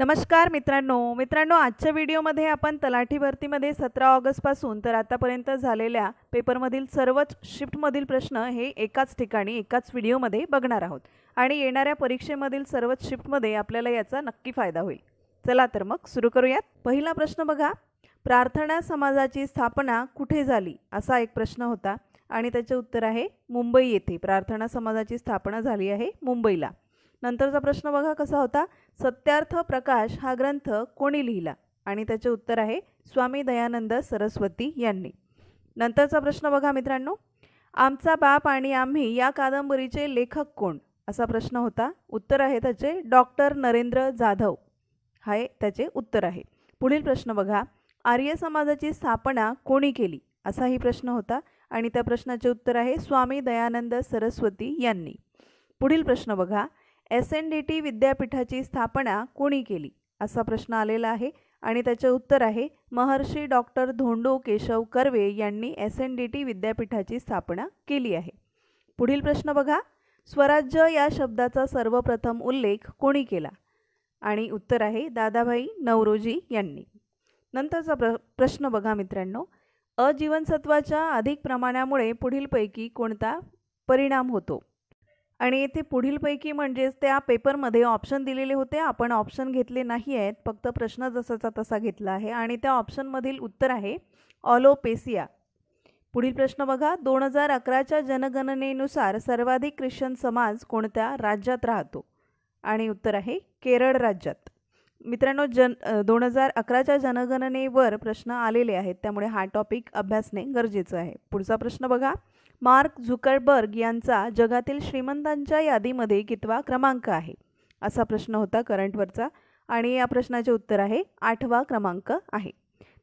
नमस्कार मित्रांनो आजच्या व्हिडिओमध्ये आपण तलाठी भरतीमध्ये 17 ऑगस्ट पासून तर आतापर्यंत झालेल्या पेपरमधील सर्वच शिफ्टमधील प्रश्न हे एकाच ठिकाणी एकाच व्हिडिओमध्ये बघणार आहोत आणि येणाऱ्या परीक्षेमधील सर्वच शिफ्टमध्ये आपल्याला याचा नक्की फायदा होईल। चला तर मग सुरू करूयात। पहिला प्रश्न बघा, प्रार्थना समाजाची स्थापना कुठे झाली असा एक प्रश्न होता आणि त्याचे उत्तर आहे मुंबई येथे प्रार्थना समाजाची स्थापना झाली आहे मुंबईला। नंतरचा प्रश्न बघा कसा होता, सत्यार्थ प्रकाश हा ग्रंथ कोणी लिहिला आणि त्याचे उत्तर आहे स्वामी दयानंद सरस्वती यांनी। नंतरचा प्रश्न बघा मित्रांनो, आमचा बाप आणि आम्ही या कादंबरीचे लेखक कोण असा प्रश्न होता। उत्तर आहे त्याचे डॉक्टर नरेंद्र जाधव हे त्याचे उत्तर आहे। पुढील प्रश्न बघा, आर्य समाजाची स्थापना कोणी केली असाही प्रश्न होता आणि त्या प्रश्नाचे उत्तर आहे स्वामी दयानंद सरस्वती यांनी। पुढील प्रश्न बघा, SNDT विद्यापीठाची स्थापना कोणी केली असा प्रश्न आलेला आहे आणि त्याचे उत्तर आहे महर्षी डॉक्टर धोंडो केशव कर्वे यांनी SNDT विद्यापीठाची स्थापना केली आहे। पुढील प्रश्न बघा, स्वराज्य या शब्दाचा सर्वप्रथम उल्लेख कोणी केला आणि उत्तर आहे दादाभाई नौरोजी यांनी। नंतरचा प्रश्न बघा मित्रांनो, अजीवनसत्वाच्या अधिक प्रमाणामुळे पुढीलपैकी कोणता परिणाम होतो आणि येथे पुढीलपैकी म्हणजेच त्या पेपरमध्ये ऑप्शन दिलेले होते, आपण ऑप्शन घेतले नाही आहेत, फक्त प्रश्न जसाचा तसा घेतला आहे आणि त्या ऑप्शनमधील उत्तर आहे ऑलोपेसिया। पुढील प्रश्न बघा, 2011च्या जनगणनेनुसार सर्वाधिक ख्रिश्चन समाज कोणत्या राज्यात राहतो आणि उत्तर आहे केरळ राज्यात। मित्रांनो 2011च्या जनगणनेवर प्रश्न आलेले आहेत त्यामुळे हा टॉपिक अभ्यासणे गरजेचं आहे। पुढचा प्रश्न बघा, मार्क झुकरबर्ग यांचा जगातील श्रीमंतांच्या यादीमध्ये कितवा क्रमांक आहे असा प्रश्न होता करंटवरचा आणि या प्रश्नाचे उत्तर आहे 8वा क्रमांक आहे।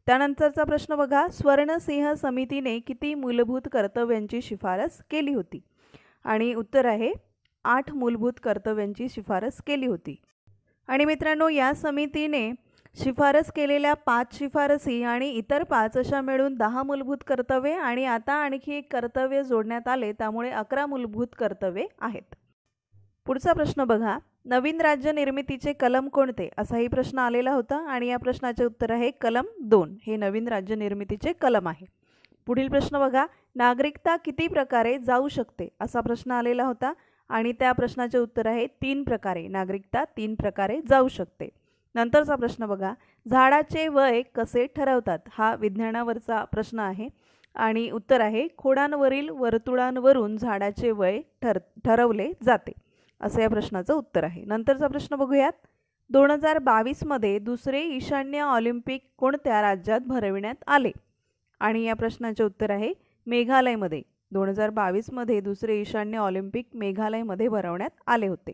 त्यानंतरचा प्रश्न बघा, स्वर्णसिंह समितीने किती मूलभूत कर्तव्यांची शिफारस केली होती आणि उत्तर आहे 8 मूलभूत कर्तव्यांची शिफारस केली होती। आणि मित्रांनो या समितीने शिफारस केलेल्या 5 शिफारसी आणि इतर 5 अशा मिळून 10 मूलभूत कर्तव्ये आणि आता आणखी एक कर्तव्य जोडण्यात आले त्यामुळे 11 मूलभूत कर्तव्ये आहेत। पुढचा प्रश्न बघा, नवीन राज्य निर्मितीचे कलम कोणते असाही प्रश्न आलेला होता आणि या प्रश्नाचे उत्तर आहे कलम 2 हे नवीन राज्य निर्मितीचे कलम आहे। पुढील प्रश्न बघा, नागरिकता किती प्रकारे जाऊ शकते असा प्रश्न आलेला होता आणि त्या प्रश्नाचे उत्तर आहे 3 प्रकारे, नागरिकता 3 प्रकारे जाऊ शकते। नंतरचा प्रश्न बघा, झाडाचे वय कसे ठरवतात हा विज्ञानावरचा प्रश्न आहे आणि उत्तर आहे खोडांवरील वर्तुळांवरून झाडाचे वय ठरवले जाते असे या प्रश्नाचं उत्तर आहे। नंतरचा प्रश्न बघूयात, 2022 मध्ये दुसरे ईशान्य ऑलिम्पिक कोणत्या राज्यात भरविण्यात आले आणि या प्रश्नाचे उत्तर आहे मेघालयमध्ये। 2022 मध्ये दुसरे ईशान्य ऑलिम्पिक मेघालयमध्ये भरवण्यात आले होते।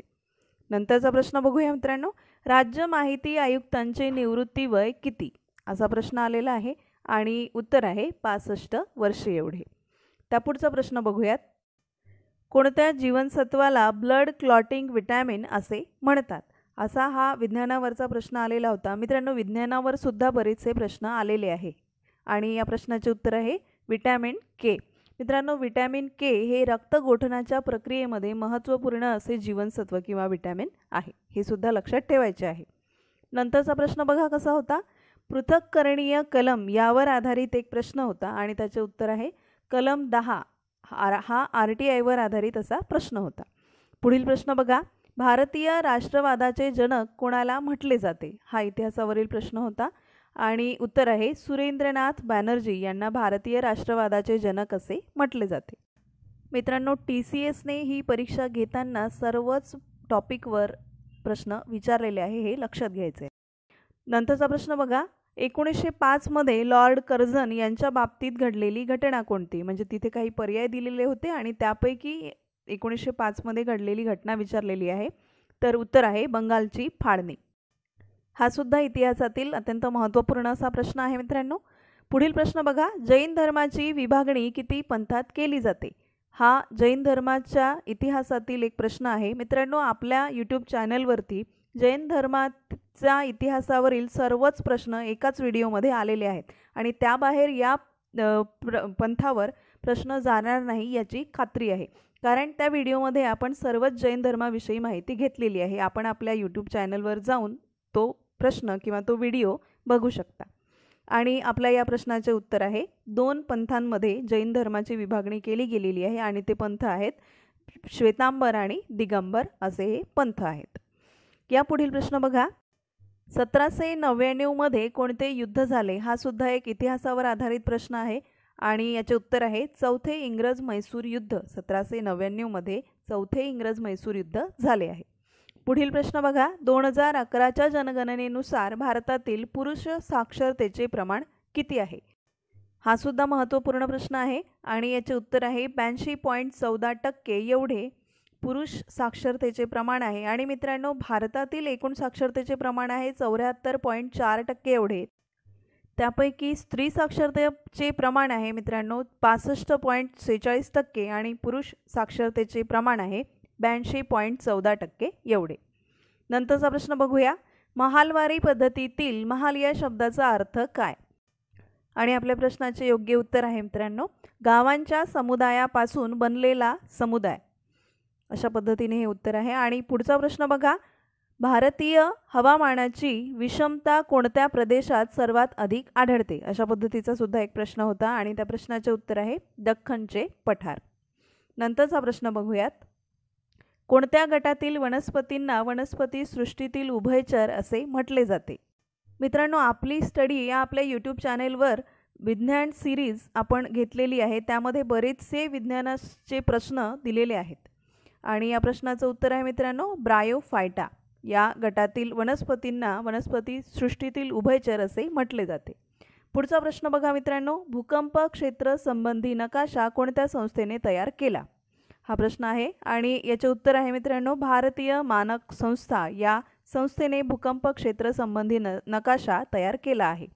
नंतरचा प्रश्न बघूया मित्रांनो, राज्य माहिती आयुक्तांचे निवृत्ती वय किती असा प्रश्न आलेला आहे आणि उत्तर आहे 65 वर्षे एवढे। त्यापुढचा प्रश्न बघूयात, कोणत्या जीवनसत्वाला ब्लड क्लॉटिंग विटॅमिन असे म्हणतात असा हा विज्ञानावरचा प्रश्न आलेला होता। मित्रांनो विज्ञानावर सुद्धा बरेचसे प्रश्न आलेले आहे आणि या प्रश्नाचे उत्तर आहे विटॅमिन के। मित्रांनो विटॅमिन के हे रक्त गोठणाच्या प्रक्रियेमध्ये महत्त्वपूर्ण असे जीवनसत्व किंवा विटॅमिन आहे, हे सुद्धा लक्षात ठेवायचे आहे। नंतरचा प्रश्न बघा कसा होता, पृथक्करणीय कलम यावर आधारित एक प्रश्न होता आणि त्याचे उत्तर आहे कलम 10 हा RTI वर आधारित असा प्रश्न होता। पुढील प्रश्न बघा, भारतीय राष्ट्रवादाचे जनक कोणाला म्हटले जाते हा इतिहासावरील प्रश्न होता आणि उत्तर आहे सुरेंद्रनाथ बॅनर्जी यांना भारतीय राष्ट्रवादाचे जनक असे म्हटले जाते। मित्रांनो TCSने ही परीक्षा घेताना सर्वच टॉपिकवर प्रश्न विचारलेले आहे, हे लक्षात घ्यायचे। नंतरचा प्रश्न बघा, 1905 मध्ये लॉर्ड कर्झन यांच्या बाबतीत घडलेली घटना कोणती म्हणजे तिथे काही पर्याय दिलेले होते आणि त्यापैकी 1905 मध्ये घडलेली घटना विचारलेली आहे, तर उत्तर आहे बंगालची फाळणी। हा सुद्धा इतिहासातील अत्यंत महत्त्वपूर्ण असा प्रश्न आहे मित्रांनो। पुढील प्रश्न बघा, जैन धर्माची विभागणी किती पंथात केली जाते हा जैन धर्माच्या इतिहासातील एक प्रश्न आहे। मित्रांनो आपल्या YouTube चॅनलवरती जैन धर्माच्या इतिहासावरील सर्वच प्रश्न एकाच व्हिडिओमध्ये आलेले आहेत आणि त्याबाहेर या पंथावर प्रश्न जाणार नाही याची खात्री आहे, कारण त्या व्हिडिओमध्ये आपण सर्वच जैन धर्माविषयी माहिती घेतलेली आहे। आपण आपल्या YouTube चॅनलवर जाऊन तो प्रश्न किंवा तो व्हिडिओ बघू शकता। आणि आपल्या या प्रश्नाचे उत्तर आहे, 2 पंथांमध्ये जैन धर्माची विभागणी केली गेलेली आहे आणि ते पंथ आहेत श्वेतांबर आणि दिगंबर असे हे पंथ आहेत। या पुढील प्रश्न बघा, 1799 मध्ये कोणते युद्ध झाले? हा सुद्धा एक इतिहासावर आधारित प्रश्न आहे आणि याचे उत्तर आहे चौथे इंग्रज म्हैसूर युद्ध। 1799 मध्ये चौथे इंग्रज म्हैसूर युद्ध झाले आहे। पुढील प्रश्न बघा, 2011च्या जनगणनेनुसार भारतातील पुरुष साक्षरतेचे प्रमाण किती आहे? हा सुद्धा महत्त्वपूर्ण प्रश्न आहे आणि याचे उत्तर आहे 82.14% एवढे पुरुष साक्षरतेचे प्रमाण आहे। आणि मित्रांनो, भारतातील एकूण साक्षरतेचे प्रमाण आहे 74.4% एवढे। त्यापैकी स्त्री साक्षरतेचे प्रमाण आहे मित्रांनो 65.46% आणि पुरुष साक्षरतेचे प्रमाण आहे 82.14% एवढे। नंतरचा प्रश्न बघूया, महालवारी पद्धतीतील महाल या शब्दाचा अर्थ काय? आणि आपल्या प्रश्नाचे योग्य उत्तर आहे मित्रांनो, गावांच्या समुदायापासून बनलेला समुदाय, अशा पद्धतीने हे उत्तर आहे। आणि पुढचा प्रश्न बघा, भारतीय हवामानाची विषमता कोणत्या प्रदेशात सर्वात अधिक आढळते? अशा पद्धतीचा सुद्धा एक प्रश्न होता आणि त्या प्रश्नाचे उत्तर आहे दख्खनचे पठार। नंतरचा प्रश्न बघूयात, कोणत्या गटातील वनस्पतींना वनस्पती सृष्टीतील उभयचर असे म्हटले जाते? मित्रांनो, आपली स्टडी या आपल्या यूट्यूब चॅनेलवर विज्ञान सिरीज आपण घेतलेली आहे, त्यामध्ये बरेचसे विज्ञानाचे प्रश्न दिलेले आहेत आणि या प्रश्नाचं उत्तर आहे मित्रांनो ब्रायोफायटा या गटातील वनस्पतींना वनस्पती सृष्टीतील उभयचर असे म्हटले जाते। पुढचा प्रश्न बघा मित्रांनो, भूकंप क्षेत्र संबंधी नकाशा कोणत्या संस्थेने तयार केला? हा प्रश्न आहे आणि याचे उत्तर आहे मित्रांनो भारतीय मानक संस्था या संस्थेने भूकंप क्षेत्र संबंधी नकाशा तयार केला आहे।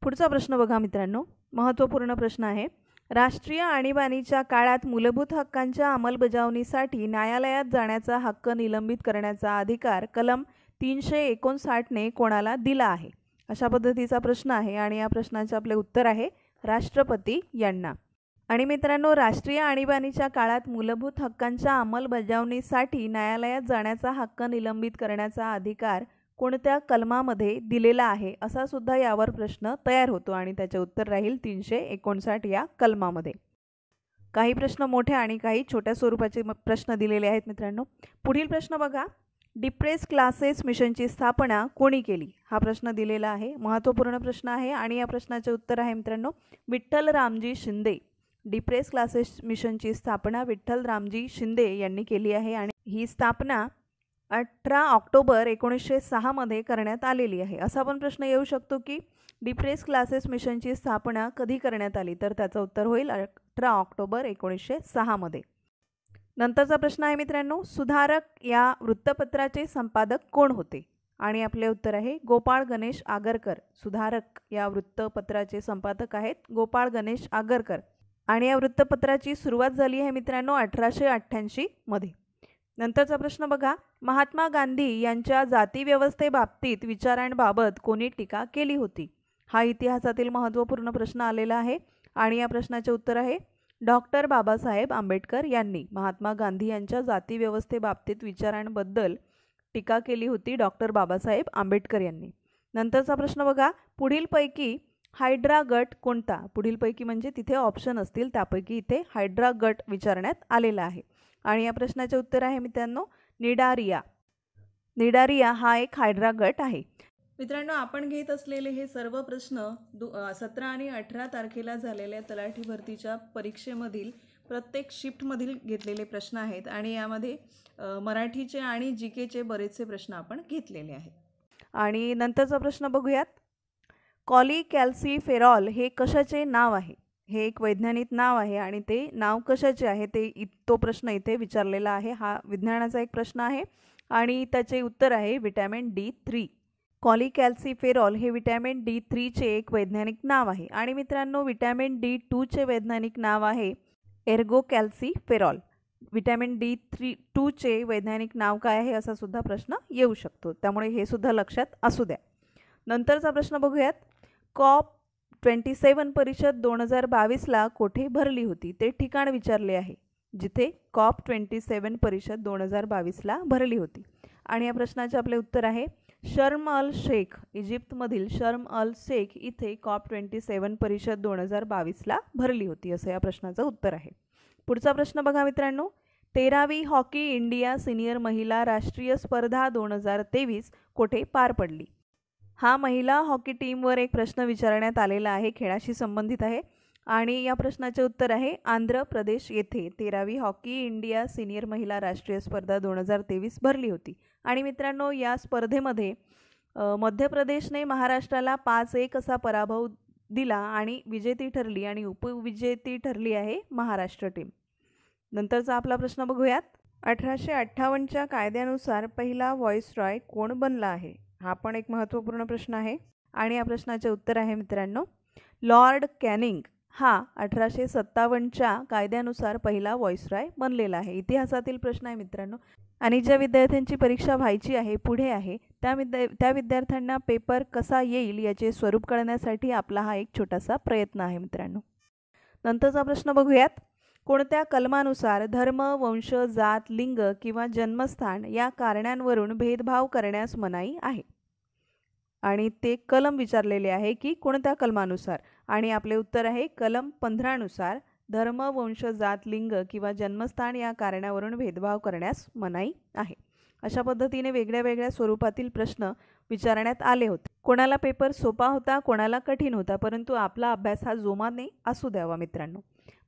पुढचा प्रश्न बघा मित्रांनो, महत्त्वपूर्ण प्रश्न आहे, राष्ट्रीय आणीबाणीच्या काळात मूलभूत हक्कांच्या अंमलबजावणीसाठी न्यायालयात जाण्याचा हक्क निलंबित करण्याचा अधिकार कलम 359 ने कोणाला दिला आहे? अशा पद्धतीचा प्रश्न आहे आणि या प्रश्नाचे आपले उत्तर आहे राष्ट्रपती यांना। आणि मित्रांनो, राष्ट्रीय आणीबाणीच्या काळात मूलभूत हक्कांच्या अंमलबजावणीसाठी न्यायालयात जाण्याचा हक्क निलंबित करण्याचा अधिकार कोणत्या कलमामध्ये दिलेला आहे असा सुद्धा यावर प्रश्न तयार होतो आणि त्याचे उत्तर राहील 359 या कलमामध्ये। काही प्रश्न मोठ्या आणि काही छोट्या स्वरूपाचे प्रश्न दिलेले आहेत मित्रांनो। पुढील प्रश्न बघा, डिप्रेस क्लासेस मिशनची स्थापना कोणी केली? हा प्रश्न दिलेला आहे, महत्त्वपूर्ण प्रश्न आहे आणि या प्रश्नाचे उत्तर आहे मित्रांनो विठ्ठल रामजी शिंदे। डिप्रेस क्लासेस मिशनची स्थापना विठ्ठल रामजी शिंदे यांनी केली आहे आणि ही स्थापना 18 ऑक्टोबर 1906 मध्ये करण्यात आलेली आहे। असा पण प्रश्न येऊ शकतो की डिप्रेस क्लासेस मिशनची स्थापना कधी करण्यात आली, तर त्याचं उत्तर होईल 18 ऑक्टोबर 1906 मध्ये। नंतरचा प्रश्न आहे मित्रांनो, सुधारक या वृत्तपत्राचे संपादक कोण होते? आणि आपले उत्तर आहे गोपाळ गणेश आगरकर। सुधारक या वृत्तपत्राचे संपादक आहेत गोपाळ गणेश आगरकर आणि या वृत्तपत्राची सुरुवात झाली आहे मित्रांनो 1888 मध्ये। नंतरचा प्रश्न बघा, महात्मा गांधी यांच्या जातीव्यवस्थेबाबतीत विचारांबाबत कोणी टीका केली होती? हा इतिहासातील महत्त्वपूर्ण प्रश्न आलेला आहे आणि या प्रश्नाचे उत्तर आहे डॉक्टर बाबासाहेब आंबेडकर यांनी। महात्मा गांधी यांच्या जातीव्यवस्थेबाबतीत विचारांबद्दल टीका केली होती डॉक्टर बाबासाहेब आंबेडकर यांनी। नंतरचा प्रश्न बघा, पुढीलपैकी हायड्रा गट कोणता? पुढीलपैकी म्हणजे तिथे ऑप्शन असतील, त्यापैकी इथे हायड्रा गट विचारण्यात आलेला आहे आणि या प्रश्नाचे उत्तर आहे मित्रांनो निडारिया। निडारिया हा एक हायड्रा गट आहे। मित्रांनो, आपण घेत असलेले हे सर्व प्रश्न 17 आणि 18 तारखेला झालेल्या तलाठी भरतीच्या परीक्षेमधील प्रत्येक शिफ्टमधील घेतलेले प्रश्न आहेत आणि यामध्ये मराठीचे आणि जीकेचे बरेचसे प्रश्न आपण घेतलेले आहेत। आणि नंतरचा प्रश्न बघूयात, कॉलीकॅल्सिफेरॉल हे कशाचे नाव आहे? हे एक वैज्ञानिक नाव आहे आणि ते नाव कशाचे आहे तो प्रश्न इथे विचारलेला आहे। हा विज्ञानाचा एक प्रश्न आहे आणि त्याचे उत्तर आहे विटॅमिन D3। कॉलीकॅल्सिफेरॉल हे विटॅमिन D3 चे एक वैज्ञानिक नाव आहे आणि मित्रांनो विटॅमिन D2 चे वैज्ञानिक नाव आहे एर्गोकॅल्सिफेरॉल। विटॅमिन D2 चे वैज्ञानिक नाव काय आहे असा सुद्धा प्रश्न येऊ शकतो, त्यामुळे हे सुद्धा लक्षात असू द्या। नंतरचा प्रश्न बघूयात, COP27 परिषद 2022ला कोठे भरली होती? ते ठिकाण विचारले आहे जिथे COP27 परिषद 2022ला भरली होती आणि या प्रश्नाचे आपले उत्तर आहे शर्म अल शेख, इजिप्तमधील शर्म अल शेख इथे COP27 परिषद 2022ला भरली होती, असं या प्रश्नाचं उत्तर आहे. पुढचा प्रश्न बघा मित्रांनो, 13वी हॉकी इंडिया सिनियर महिला राष्ट्रीय स्पर्धा 2023 कोठे पार पडली? हा महिला हॉकी टीमवर एक प्रश्न विचारण्यात आलेला आहे, खेळाशी संबंधित आहे आणि या प्रश्नाचे उत्तर आहे आंध्र प्रदेश येथे 13वी हॉकी इंडिया सिनियर महिला राष्ट्रीय स्पर्धा 2023 भरली होती. आणि मित्रांनो, या स्पर्धेमध्ये मध्य प्रदेशने महाराष्ट्राला 5-1 असा पराभव दिला आणि विजेती ठरली आणि उपविजेती ठरली आहे महाराष्ट्र टीम. नंतरचा आपला प्रश्न बघूयात. 1858च्या कायद्यानुसार पहिला व्हॉइसरॉय कोण बनला आहे? हा पण एक महत्त्वपूर्ण प्रश्न आहे आणि या प्रश्नाचे उत्तर आहे मित्रांनो लॉर्ड कॅनिंग. हा 1857च्या कायद्यानुसार पहिला व्हॉइसरॉय बनलेला आहे. इतिहासातील प्रश्न आहे मित्रांनो आणि ज्या विद्यार्थ्यांची परीक्षा व्हायची आहे पुढे आहे त्या विद्यार्थ्यांना पेपर कसा येईल याचे स्वरूप कळण्यासाठी आपला हा एक छोटासा प्रयत्न आहे मित्रांनो. नंतरचा प्रश्न बघूयात. कोणत्या कलमानुसार धर्म, वंश, जात, लिंग किंवा जन्मस्थान या कारणांवरून भेदभाव करण्यास मनाई आहे? आणि ते कलम विचारलेले आहे की कोणत्या कलमानुसार, आणि आपले उत्तर आहे कलम 15 नुसार धर्म, वंश, जात, लिंग किंवा जन्मस्थान या कारणावरून भेदभाव करण्यास मनाई आहे. अशा पद्धतीने वेगळ्या वेगळ्या स्वरूपातील प्रश्न विचारण्यात आले होते. कोणाला पेपर सोपा होता, कोणाला कठीण होता, परंतु आपला अभ्यास हा जोमाने असू द्यावा मित्रांनो.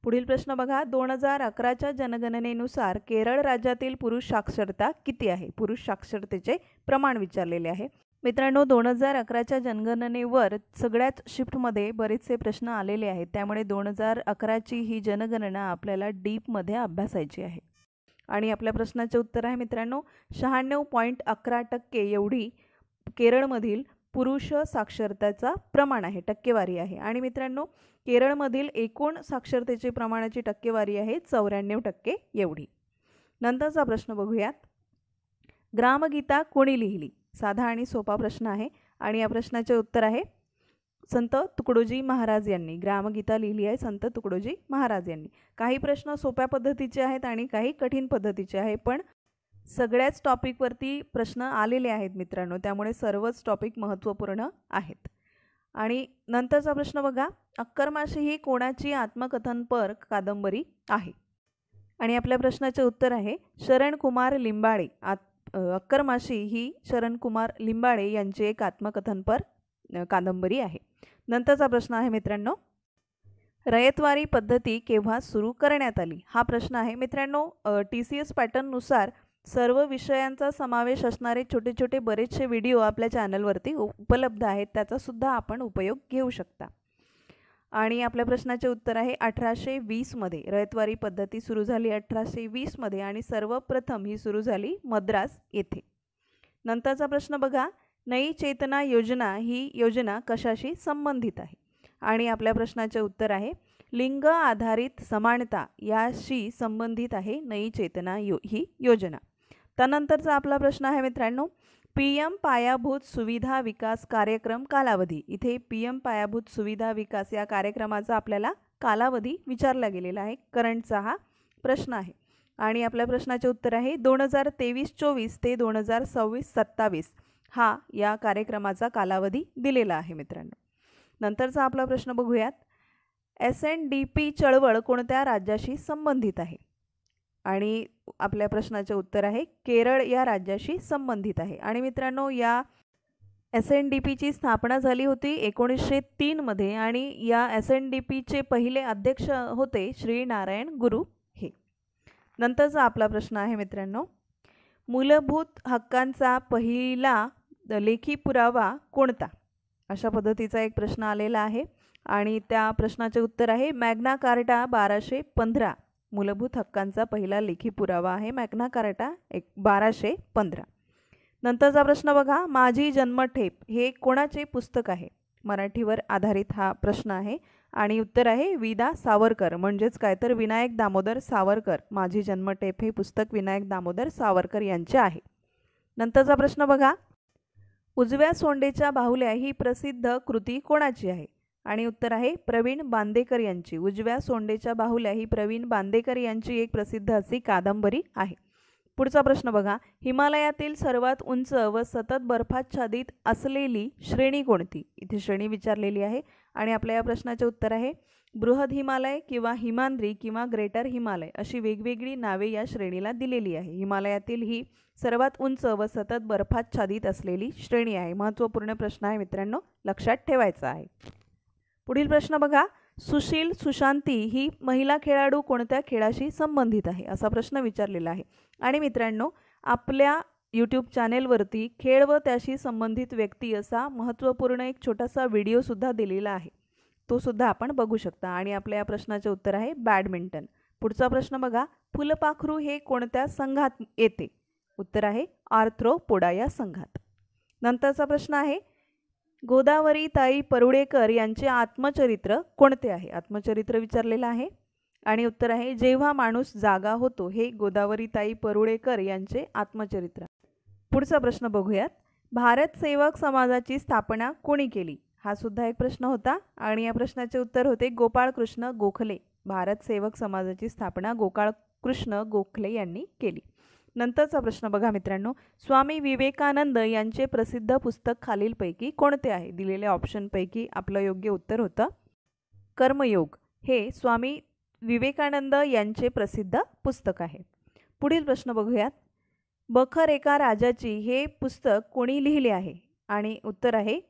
पुढील प्रश्न बघा. 2011च्या जनगणनेनुसार केरळ राज्यातील पुरुष साक्षरता किती आहे? पुरुष साक्षरतेचे प्रमाण विचारलेले आहे मित्रांनो. 2011च्या जनगणनेवर सगळ्याच शिफ्टमध्ये बरेचसे प्रश्न आलेले आहेत, त्यामुळे 2011ची ही जनगणना आपल्याला डीपमध्ये अभ्यासायची आहे. आणि आपल्या प्रश्नाचे उत्तर आहे मित्रांनो 96.11% एवढी केरळमधील पुरुष साक्षरतेचा प्रमाण आहे, टक्केवारी आहे. आणि मित्रांनो, केरळमधील एकूण साक्षरतेचे प्रमाणाची टक्केवारी आहे 94% एवढी. नंतरचा प्रश्न बघूयात. ग्रामगीता कोणी लिहिली? साधा आणि सोपा प्रश्न आहे आणि या प्रश्नाचे उत्तर आहे संत तुकडोजी महाराज यांनी. ग्रामगीता लिहिली आहे संत तुकडोजी महाराज यांनी. काही प्रश्न सोप्या पद्धतीचे आहेत आणि काही कठीण पद्धतीचे आहे, पण सगळ्याच टॉपिकवरती प्रश्न आलेले आहेत मित्रांनो, त्यामुळे सर्वच टॉपिक महत्त्वपूर्ण आहेत. आणि नंतरचा प्रश्न बघा. अक्करमाशी ही कोणाची आत्मकथनपर कादंबरी आहे? आणि आपल्या प्रश्नाचे उत्तर आहे शरणकुमार लिंबाळे. अक्करमाशी ही शरणकुमार लिंबाळे यांची एक आत्मकथनपर कादंबरी आहे. नंतरचा प्रश्न आहे मित्रांनो रयतवारी पद्धती केव्हा सुरू करण्यात आली? हा प्रश्न आहे मित्रांनो. TCS पॅटर्ननुसार सर्व विषयांचा समावेश असणारे छोटे छोटे बरेचसे व्हिडिओ आपल्या चॅनलवरती उपलब्ध आहेत, त्याचा सुद्धा आपण उपयोग घेऊ शकता. आणि आपल्या प्रश्नाचे उत्तर आहे 1820 मध्ये रयतवारी पद्धती सुरू झाली 1820 मध्ये आणि सर्वप्रथम ही सुरू झाली मद्रास येथे. नंतरचा प्रश्न बघा. नई चेतना योजना ही योजना कशाशी संबंधित आहे? आणि आपल्या प्रश्नाचे उत्तर आहे लिंग आधारित समानता याशी संबंधित आहे नई चेतना ही योजना. त्यानंतरचा आपला प्रश्न आहे मित्रांनो PM पायाभूत सुविधा विकास कार्यक्रम कालावधी. इथे PM पायाभूत सुविधा विकास या कार्यक्रमाचा आपल्याला कालावधी विचारला गेलेला आहे. करंटचा हा प्रश्न आहे आणि आपल्या प्रश्नाचे उत्तर आहे 2023-24 ते 2026-27 हा या कार्यक्रमाचा कालावधी दिलेला आहे मित्रांनो. नंतरचा आपला प्रश्न बघूयात. SNDP चळवळ कोणत्या राज्याशी संबंधित आहे? आणि आपल्या प्रश्नाचे उत्तर आहे केरळ या राज्याशी संबंधित आहे. आणि मित्रांनो या SNDPची स्थापना झाली होती 1903 मध्ये आणि या SNDPचे पहिले अध्यक्ष होते श्री नारायण गुरु हे. नंतरचा आपला प्रश्न आहे मित्रांनो मूलभूत हक्कांचा पहिला लेखी पुरावा कोणता? अशा पद्धतीचा एक प्रश्न आलेला आहे आणि त्या प्रश्नाचे उत्तर आहे मॅग्ना कार्टा 1215. मूलभूत हक्कांचा पहिला लेखी पुरावा आहे मॅग्ना कार्टा 1215. नंतरचा प्रश्न बघा. माझी जन्मठेप हे कोणाचे पुस्तक आहे? मराठीवर आधारित हा प्रश्न आहे आणि उत्तर आहे विदा सावरकर, म्हणजेच काय तर विनायक दामोदर सावरकर. माझी जन्मठेप हे पुस्तक विनायक दामोदर सावरकर यांचे आहे. नंतरचा प्रश्न बघा. उजव्या सोंडेच्या बाहुल्या ही प्रसिद्ध कृती कोणाची आहे? आणि उत्तर आहे प्रवीण बांदेकर यांची. उजव्या सोंडेच्या बाहुल्या ही प्रवीण बांदेकर यांची एक प्रसिद्ध अशी कादंबरी आहे. पुढचा प्रश्न बघा, हिमालयातील सर्वात उंच व सतत बर्फाच्छादित असलेली श्रेणी कोणती? इथे श्रेणी विचारलेली आहे आणि आपल्या या प्रश्नाचे उत्तर आहे बृहद हिमालय किंवा हिमाद्री किंवा ग्रेटर हिमालय अशी वेगवेगळी नावे या श्रेणीला दिलेली आहे. हिमालयातील ही सर्वात उंच व सतत बर्फाच्छादित असलेली श्रेणी आहे. महत्त्वपूर्ण प्रश्न आहे मित्रांनो, लक्षात ठेवायचा आहे. पुढील प्रश्न बघा, सुशील सुशांती ही महिला खेळाडू कोणत्या खेळाशी संबंधित आहे असा प्रश्न विचारलेला आहे. आणि मित्रांनो, आपल्या यूट्यूब चॅनेलवरती खेळ व त्याशी संबंधित व्यक्ती असा महत्त्वपूर्ण एक छोटासा व्हिडिओसुद्धा दिलेला आहे, तो सुद्धा आपण बघू शकता. आणि आपल्या या प्रश्नाचे उत्तर आहे बॅडमिंटन. पुढचा प्रश्न बघा, फुलपाखरू हे कोणत्या संघात येते? उत्तर आहे आर्थ्रोपोडा या संघात. नंतरचा प्रश्न आहे, गोदावरीताई परुळेकर यांचे आत्मचरित्र कोणते आहे? आत्मचरित्र विचारलेलं आहे आणि उत्तर आहे जेव्हा माणूस जागा होतो हे गोदावरीताई परुळेकर यांचे आत्मचरित्र. पुढचा प्रश्न बघूयात, भारत सेवक समाजाची स्थापना कोणी केली? हा सुद्धा एक प्रश्न होता आणि या प्रश्नाचे उत्तर होते गोपाळकृष्ण गोखले. भारत सेवक समाजाची स्थापना गोपाळकृष्ण गोखले यांनी केली. नंतरचा प्रश्न बघा मित्रांनो, स्वामी विवेकानंद यांचे प्रसिद्ध पुस्तक खालीलपैकी कोणते आहे? दिलेल्या ऑप्शनपैकी आपलं योग्य उत्तर होतं कर्मयोग. हे स्वामी विवेकानंद यांचे प्रसिद्ध पुस्तक आहे. पुढील प्रश्न बघूयात, बखर एका राजाची हे पुस्तक कोणी लिहिले आहे? आणि उत्तर आहे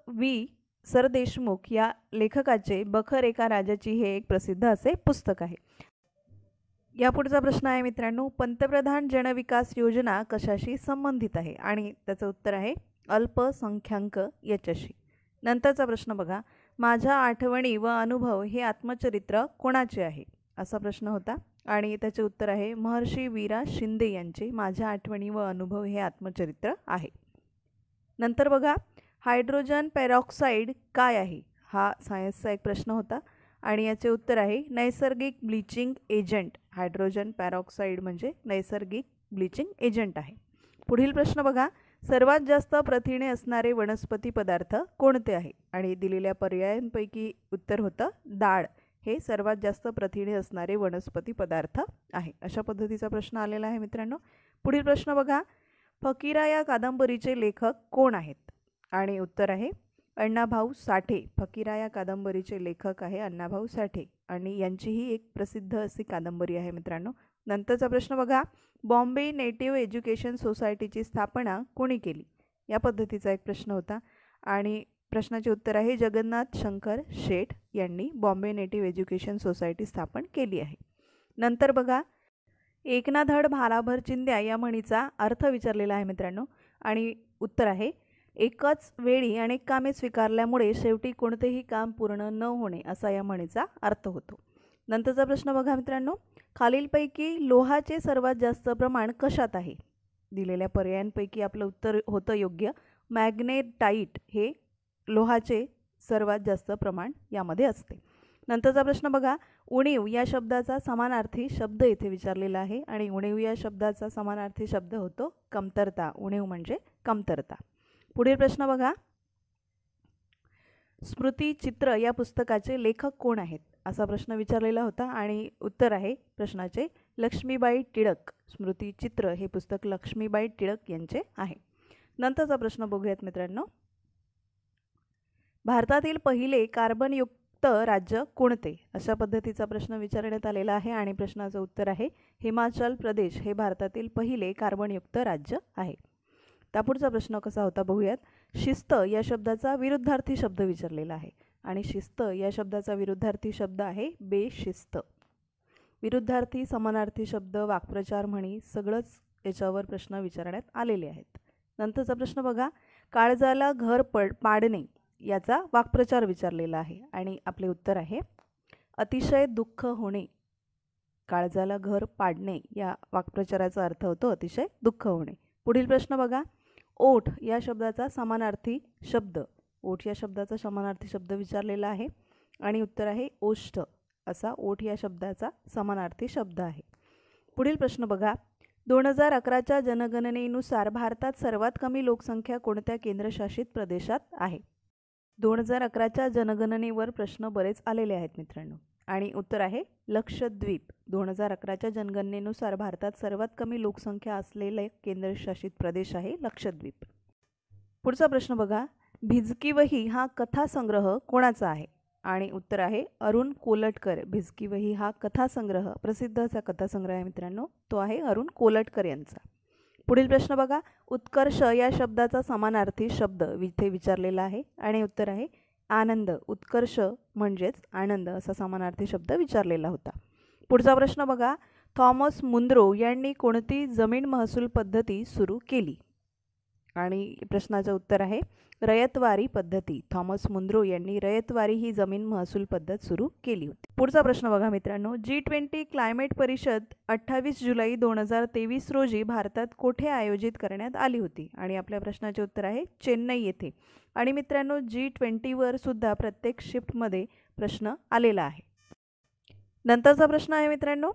वि. सरदेशमुख या लेखकाचे बखर एका राजाची हे एक प्रसिद्ध असे पुस्तक आहे. या पुढचा प्रश्न आहे मित्रांनो, पंतप्रधान जनविकास योजना कशाशी संबंधित आहे? आणि त्याचं उत्तर आहे अल्पसंख्याक याच्याशी. नंतरचा प्रश्न बघा, माझ्या आठवणी व अनुभव हे आत्मचरित्र कोणाचे आहे? असा प्रश्न होता आणि त्याचे उत्तर आहे महर्षी वीरा शिंदे यांचे माझ्या आठवणी व अनुभव हे आत्मचरित्र आहे. नंतर बघा, हायड्रोजन पेरॉक्साईड काय आहे? हा सायन्सचा एक प्रश्न होता आणि याचे उत्तर आहे नैसर्गिक ब्लीचिंग एजंट. हायड्रोजन पेरॉक्साईड म्हणजे नैसर्गिक ब्लीचिंग एजंट आहे. पुढील प्रश्न बघा, सर्वात जास्त प्रथिने असणारे वनस्पती पदार्थ कोणते आहे? आणि दिलेल्या पर्यायांपैकी उत्तर होतं डाळ. हे सर्वात जास्त प्रथिने असणारे वनस्पती पदार्थ आहे. अशा पद्धतीचा प्रश्न आलेला आहे मित्रांनो. पुढील प्रश्न बघा, फकीरा या कादंबरीचे लेखक कोण आहेत? आणि उत्तर आहे अण्णाभाऊ साठे. फकीरा या कादंबरीचे लेखक आहे अण्णाभाऊ साठे आणि यांची ही एक प्रसिद्ध अशी कादंबरी आहे मित्रांनो. नंतरचा प्रश्न बघा, बॉम्बे नेटिव्ह एज्युकेशन सोसायटीची स्थापना कोणी केली? या पद्धतीचा एक प्रश्न होता आणि प्रश्नाचे उत्तर आहे जगन्नाथ शंकर शेठ यांनी बॉम्बे नेटिव्ह एज्युकेशन सोसायटी स्थापन केली आहे. नंतर बघा, एक ना धड भाराभर चिंध्या या म्हणीचा अर्थ विचारलेला आहे मित्रांनो आणि उत्तर आहे एकच वेळी अनेक कामे स्वीकारल्यामुळे शेवटी कोणतेही काम पूर्ण न होणे असा या म्हणीचा अर्थ होतो. नंतरचा प्रश्न बघा मित्रांनो, खालीलपैकी लोहाचे सर्वात जास्त प्रमाण कशात आहे? दिलेल्या पर्यायांपैकी आपलं उत्तर होतं योग्य मॅग्नेटाईट. हे लोहाचे सर्वात जास्त प्रमाण यामध्ये असते. नंतरचा प्रश्न बघा, उणीव या शब्दाचा समानार्थी शब्द इथे विचारलेला आहे आणि उणीव या शब्दाचा समानार्थी शब्द होतो कमतरता. उणीव म्हणजे कमतरता. पुढील प्रश्न बघा, स्मृतिचित्र या पुस्तकाचे लेखक कोण आहेत? असा प्रश्न विचारलेला होता आणि उत्तर आहे प्रश्नाचे लक्ष्मीबाई टिळक. स्मृतिचित्र हे पुस्तक लक्ष्मीबाई टिळक यांचे आहे. नंतरचा प्रश्न बघूयात मित्रांनो, भारतातील पहिले कार्बनयुक्त राज्य कोणते? अशा पद्धतीचा प्रश्न विचारण्यात आलेला आहे आणि प्रश्नाचं उत्तर आहे हिमाचल प्रदेश. हे भारतातील पहिले कार्बनयुक्त राज्य आहे. त्यापुढचा प्रश्न कसा होता बघूयात, शिस्त या शब्दाचा विरुद्धार्थी शब्द विचारलेला आहे आणि शिस्त या शब्दाचा विरुद्धार्थी शब्द आहे बेशिस्त. विरुद्धार्थी समानार्थी शब्द वाक्प्रचार म्हणी सगळंच याच्यावर प्रश्न विचारण्यात आलेले आहेत. नंतरचा प्रश्न बघा, काळजाला घर पाडणे याचा वाक्प्रचार विचारलेला आहे आणि आपले उत्तर आहे अतिशय दुःख होणे. काळजाला घर पाडणे या वाक्प्रचाराचा अर्थ होतो अतिशय दुःख होणे. पुढील प्रश्न बघा, ओठ या शब्दाचा समानार्थी शब्द. ओठ या शब्दाचा समानार्थी शब्द विचारलेला आहे आणि उत्तर आहे ओष्ठ. असा ओठ या शब्दाचा समानार्थी शब्द आहे. पुढील प्रश्न बघा, 2011च्या जनगणनेनुसार भारतात सर्वात कमी लोकसंख्या कोणत्या केंद्रशासित प्रदेशात आहे? 2011च्या जनगणनेवर प्रश्न बरेच आलेले आहेत मित्रांनो आणि उत्तर आहे लक्षद्वीप. 2011च्या जनगणनेनुसार भारतात सर्वात कमी लोकसंख्या असलेले केंद्रशासित प्रदेश आहे लक्षद्वीप. पुढचा प्रश्न बघा, भिजकी वही हा कथासंग्रह कोणाचा आहे? आणि उत्तर आहे अरुण कोलटकर. भिजकी वही हा कथासंग्रह, प्रसिद्ध असा कथासंग्रह आहे मित्रांनो, तो आहे अरुण कोलटकर यांचा. पुढील प्रश्न बघा, उत्कर्ष या शब्दाचा समानार्थी शब्द इथे विचारलेला आहे आणि उत्तर आहे आनंद. उत्कर्ष म्हणजेच आनंद असा समानार्थी शब्द विचारलेला होता. पुढचा प्रश्न बघा, थॉमस मुनरो यांनी कोणती जमीन महसूल पद्धती सुरू केली? आणि प्रश्नाचं उत्तर आहे रयतवारी पद्धती. थॉमस मुनरो यांनी रयतवारी ही जमीन महसूल पद्धत सुरू केली होती. पुढचा प्रश्न बघा मित्रांनो, G20 क्लायमेट परिषद 28 जुलै 2023 रोजी भारतात कोठे आयोजित करण्यात आली होती? आणि आपल्या प्रश्नाचे उत्तर आहे चेन्नई येथे. आणि मित्रांनो, G20वर सुद्धा प्रत्येक शिफ्टमध्ये प्रश्न आलेला आहे. नंतरचा प्रश्न आहे मित्रांनो,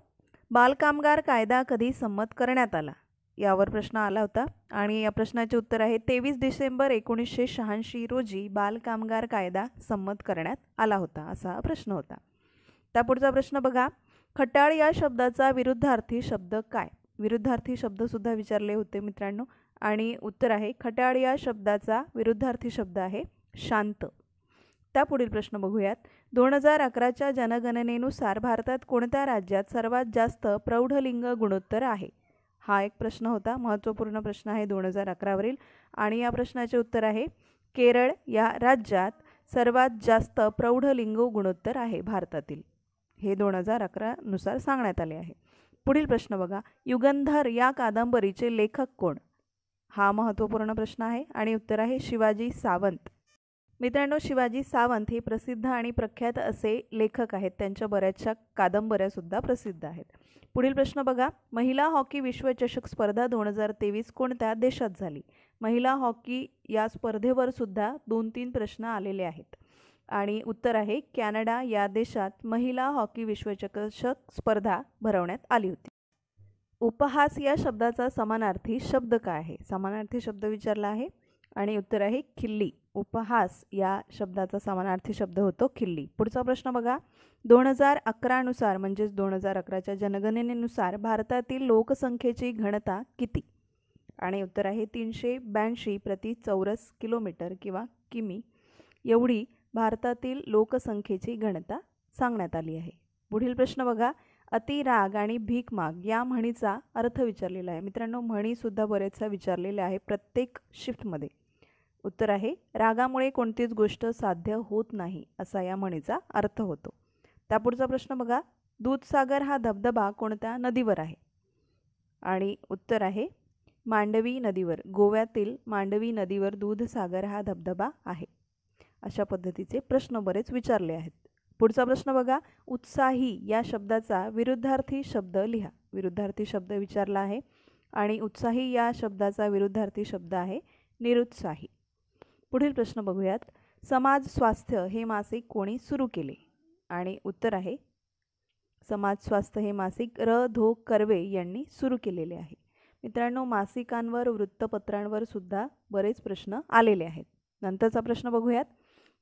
बालकामगार कायदा कधी संमत करण्यात आला? यावर प्रश्न आला होता आणि या प्रश्नाचे उत्तर आहे 23 डिसेंबर 1986 रोजी बालकामगार कायदा संमत करण्यात आला होता, असा हा प्रश्न होता. त्यापुढचा प्रश्न बघा, खट्याळ या शब्दाचा विरुद्धार्थी शब्द काय? विरुद्धार्थी शब्द सुद्धा विचारले होते मित्रांनो आणि उत्तर आहे खट्याळ या शब्दाचा विरुद्धार्थी शब्द आहे शांत. त्यापुढील प्रश्न बघूयात, 2011च्या जनगणनेनुसार भारतात कोणत्या राज्यात सर्वात जास्त प्रौढलिंग गुणोत्तर आहे? हा एक प्रश्न होता, महत्त्वपूर्ण प्रश्न आहे 2011वरील आणि या प्रश्नाचे उत्तर आहे केरळ या राज्यात सर्वात जास्त प्रौढलिंग गुणोत्तर आहे भारतातील. हे 2011 नुसार सांगण्यात आले आहे. पुढील प्रश्न बघा, युगंधर या कादंबरीचे लेखक कोण? हा महत्त्वपूर्ण प्रश्न आहे आणि उत्तर आहे शिवाजी सावंत. मित्रांनो, शिवाजी सावंत हे प्रसिद्ध आणि प्रख्यात असे लेखक आहेत. त्यांच्या बऱ्याचशा कादंबऱ्यासुद्धा प्रसिद्ध आहेत. पुढील प्रश्न बघा, महिला हॉकी विश्वचषक स्पर्धा 2023 कोणत्या देशात झाली? महिला हॉकी या स्पर्धेवर सुद्धा 2-3 प्रश्न आलेले आहेत आणि उत्तर आहे कॅनडा या देशात महिला हॉकी विश्वचषक स्पर्धा भरवण्यात आली होती. उपहास या शब्दाचा समानार्थी शब्द काय आहे? समानार्थी शब्द विचारला आहे आणि उत्तर आहे खिल्ली. उपहास या शब्दाचा समानार्थी शब्द होतो खिल्ली. पुढचा प्रश्न बघा, 2011 नुसार म्हणजेच 2011च्या जनगणनेनुसार भारतातील लोकसंख्येची घनता किती? आणि उत्तर आहे 382 प्रति चौरस किलोमीटर किंवा किमी एवढी भारतातील लोकसंख्येची घनता सांगण्यात आली आहे. पुढील प्रश्न बघा, अतिराग आणि भीक माग या म्हणीचा अर्थ विचारलेला आहे. मित्रांनो, म्हणीसुद्धा बरेचसा विचारलेल्या आहे प्रत्येक शिफ्टमध्ये. उत्तर आहे रागामुळे कोणतीच गोष्ट साध्य होत नाही असा या म्हणीचा अर्थ होतो. त्यापुढचा प्रश्न बघा, दूधसागर हा धबधबा कोणत्या नदीवर आहे? आणि उत्तर आहे मांडवी नदीवर. गोव्यातील मांडवी नदीवर दूधसागर हा धबधबा आहे. अशा पद्धतीचे प्रश्न बरेच विचारले आहेत. पुढचा प्रश्न बघा, उत्साही या शब्दाचा विरुद्धार्थी शब्द लिहा. विरुद्धार्थी शब्द विचारला आहे आणि उत्साही या शब्दाचा विरुद्धार्थी शब्द आहे निरुत्साही. पुढील प्रश्न बघूयात, समाज स्वास्थ्य हे मासिक कोणी सुरू केले? आणि उत्तर आहे समाज स्वास्थ्य हे मासिक र.धो. कर्वे यांनी सुरू केलेले आहे. मित्रांनो, मासिकांवर वृत्तपत्रांवर सुद्धा बरेच प्रश्न आलेले आहेत. नंतरचा प्रश्न बघूयात,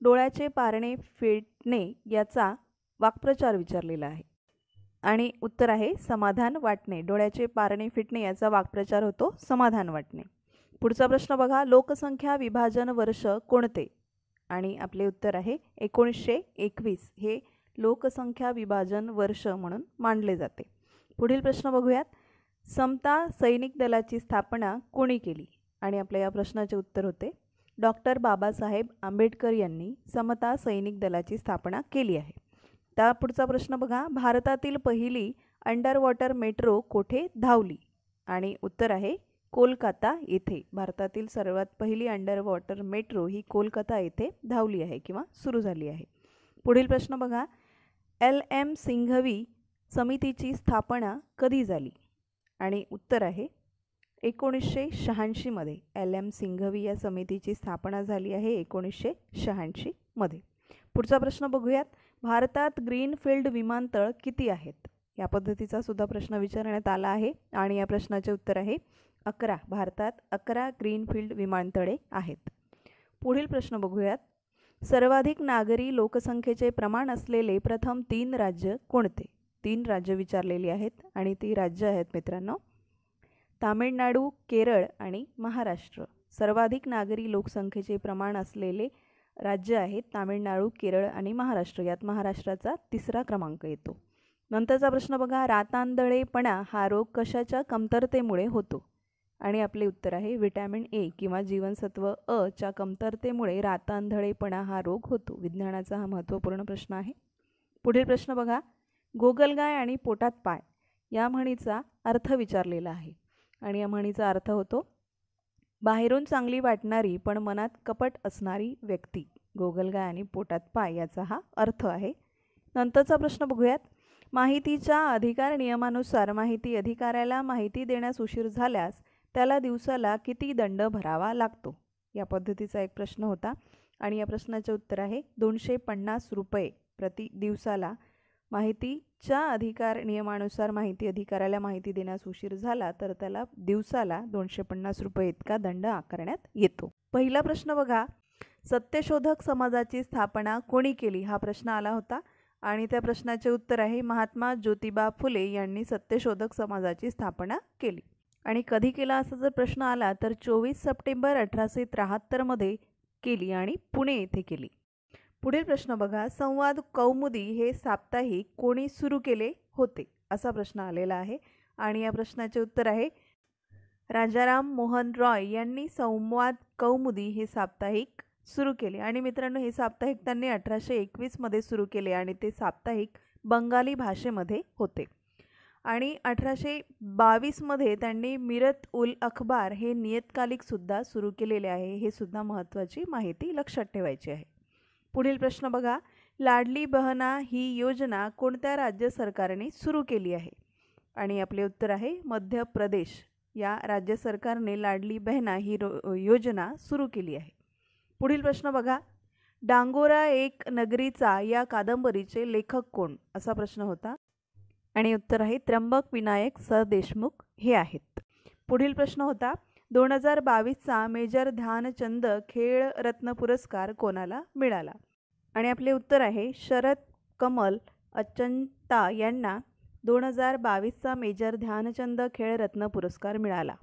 डोळ्याचे पारणे फेटणे याचा वाक्प्रचार विचारलेला आहे आणि उत्तर आहे समाधान वाटणे. डोळ्याचे पारणे फेटणे याचा वाक्प्रचार होतो समाधान वाटणे. पुढचा प्रश्न बघा, लोकसंख्या विभाजन वर्ष कोणते? आणि आपले उत्तर आहे 1921 हे लोकसंख्या विभाजन वर्ष म्हणून मानले जाते. पुढील प्रश्न बघूयात, समता सैनिक दलाची स्थापना कोणी केली? आणि आपल्या या प्रश्नाचे उत्तर होते डॉक्टर बाबासाहेब आंबेडकर यांनी समता सैनिक दलाची स्थापना केली आहे. त्या पुढचा प्रश्न बघा, भारतातील पहिली अंडर वॉटर मेट्रो कोठे धावली? आणि उत्तर आहे कोलकाता येथे. भारतातील सर्वात पहिली अंडर वॉटर मेट्रो ही कोलकाता येथे धावली आहे किंवा सुरू झाली आहे. पुढील प्रश्न बघा, LM सिंघवी समितीची स्थापना कधी झाली? आणि उत्तर आहे 1986 मध्ये. LM सिंघवी या समितीची स्थापना झाली आहे 1986 मध्ये. पुढचा प्रश्न बघूयात, भारतात ग्रीनफील्ड विमानतळ किती आहेत? या पद्धतीचा सुद्धा प्रश्न विचारण्यात आला आहे आणि या प्रश्नाचे उत्तर आहे 11. भारतात 11 ग्रीनफील्ड विमानतळे आहेत. पुढील प्रश्न बघूयात, सर्वाधिक नागरी लोकसंख्येचे प्रमाण असलेले प्रथम 3 राज्य कोणते? 3 राज्य विचारलेली आहेत आणि ती राज्य आहेत मित्रांनो तामिळनाडू, केरळ आणि महाराष्ट्र. सर्वाधिक नागरी लोकसंख्येचे प्रमाण असलेले राज्य आहेत तामिळनाडू, केरळ आणि महाराष्ट्र. यात महाराष्ट्राचा 3रा क्रमांक येतो. नंतरचा प्रश्न बघा, रातांधळेपणा हा रोग कशाच्या कमतरतेमुळे होतो? आणि आपले उत्तर आहे व्हिटॅमिन ए किंवा जीवनसत्व अ च्या कमतरतेमुळे रातांधळेपणा हा रोग होतो. विज्ञानाचा हा महत्त्वपूर्ण प्रश्न आहे. पुढील प्रश्न बघा, गोगलगाय आणि पोटात पाय या म्हणीचा अर्थ विचारलेला आहे आणि या म्हणीचा अर्थ होतो बाहेरून चांगली वाटणारी पण मनात कपट असणारी व्यक्ती. गोगलगाय आणि पोटात पाय याचा हा अर्थ आहे. नंतरचा प्रश्न बघूयात, माहितीच्या अधिकार नियमानुसार माहिती अधिकाऱ्याला माहिती देण्यास उशीर झाल्यास त्याला दिवसाला किती दंड भरावा लागतो? या पद्धतीचा एक प्रश्न होता आणि या प्रश्नाचे उत्तर आहे 250 रुपये प्रति दिवसाला. माहितीच्या अधिकार नियमानुसार माहिती अधिकाऱ्याला माहिती देण्यास उशीर झाला तर त्याला दिवसाला 250 रुपये इतका दंड आकारण्यात येतो. पहिला प्रश्न बघा, सत्यशोधक समाजाची स्थापना कोणी केली? हा प्रश्न आला होता आणि त्या प्रश्नाचे उत्तर आहे महात्मा ज्योतिबा फुले यांनी सत्यशोधक समाजाची स्थापना केली. आणि कधी केला असा जर प्रश्न आला तर 24 सप्टेंबर 1873 मध्ये केली आणि पुणे येथे केली. पुढील प्रश्न बघा, संवाद कौमुदी हे साप्ताहिक कोणी सुरू केले होते? असा प्रश्न आलेला आहे आणि या प्रश्नाचे उत्तर आहे राजाराम मोहन रॉय यांनी संवाद कौमुदी हे साप्ताहिक सुरू केले. आणि मित्रांनो, हे साप्ताहिक त्यांनी 1821 मध्ये सुरू केले आणि ते साप्ताहिक बंगाली भाषेमध्ये होते. आणि 1822 मध्ये त्यांनी मिरत उल अखबार हे नियतकालिकसुद्धा सुरू केलेले आहे. हे सुद्धा महत्त्वाची माहिती लक्षात ठेवायची आहे. पुढील प्रश्न बघा, लाडली बहना ही योजना कोणत्या राज्य सरकारने सुरू केली आहे? आणि आपले उत्तर आहे मध्य प्रदेश या राज्य सरकारने लाडली बहना ही योजना सुरू केली आहे. पुढील प्रश्न बघा, डांगोरा एक नगरीचा या कादंबरीचे लेखक कोण? असा प्रश्न होता आणि उत्तर आहे त्र्यंबक विनायक सरदेशमुख हे आहेत. पुढील प्रश्न होता 2022चा मेजर ध्यानचंद खेळ रत्न पुरस्कार कोणाला मिळाला? आणि आपले उत्तर आहे शरद कमल अचंता यांना 2022चा मेजर ध्यानचंद खेळ रत्न पुरस्कार मिळाला.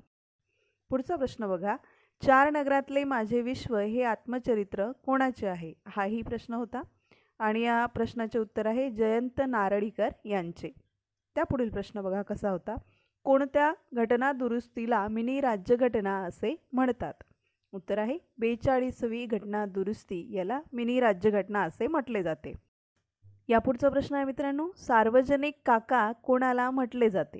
पुढचा प्रश्न बघा, 4 नगरातले माझे विश्व हे आत्मचरित्र कोणाचे आहे? हाही प्रश्न होता आणि या प्रश्नाचे उत्तर आहे जयंत नारळीकर यांचे. त्या पुढील प्रश्न बघा कसा होता, कोणत्या घटना दुरुस्तीला मिनी राज्यघटना असे म्हणतात? उत्तर आहे 42वी घटना दुरुस्ती याला मिनी राज्यघटना असे म्हटले जाते. या पुढचा प्रश्न आहे मित्रांनो, सार्वजनिक काका कोणाला म्हटले जाते?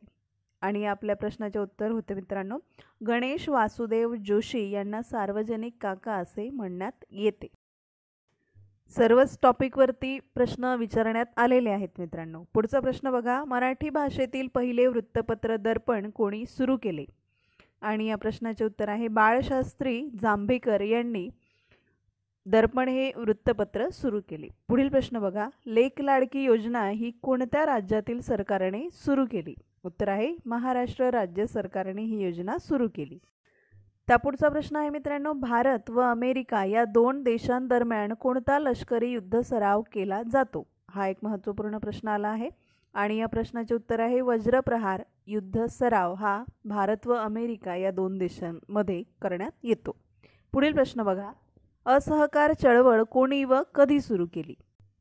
आणि आपल्या प्रश्नाचे उत्तर होते मित्रांनो गणेश वासुदेव जोशी यांना सार्वजनिक काका असे म्हणण्यात येते. सर्वच टॉपिकवरती प्रश्न विचारण्यात आलेले आहेत मित्रांनो. पुढचा प्रश्न बघा, मराठी भाषेतील पहिले वृत्तपत्र दर्पण कोणी सुरू केले? आणि या प्रश्नाचे उत्तर आहे बाळशास्त्री जांभेकर यांनी दर्पण हे वृत्तपत्र सुरू केले. पुढील प्रश्न बघा, लेक लाडकी योजना ही कोणत्या राज्यातील सरकारने सुरू केली? उत्तर आहे महाराष्ट्र राज्य सरकारने ही योजना सुरू केली. त्यापुढचा प्रश्न आहे मित्रांनो, भारत व अमेरिका या 2 देशांदरम्यान कोणता लष्करी युद्ध सराव केला जातो? हा एक महत्त्वपूर्ण प्रश्न आला आहे आणि या प्रश्नाचे उत्तर आहे वज्रप्रहार युद्ध सराव हा भारत व अमेरिका या 2 देशांमध्ये करण्यात येतो. पुढील प्रश्न बघा, असहकार चळवळ कोणी व कधी सुरू केली?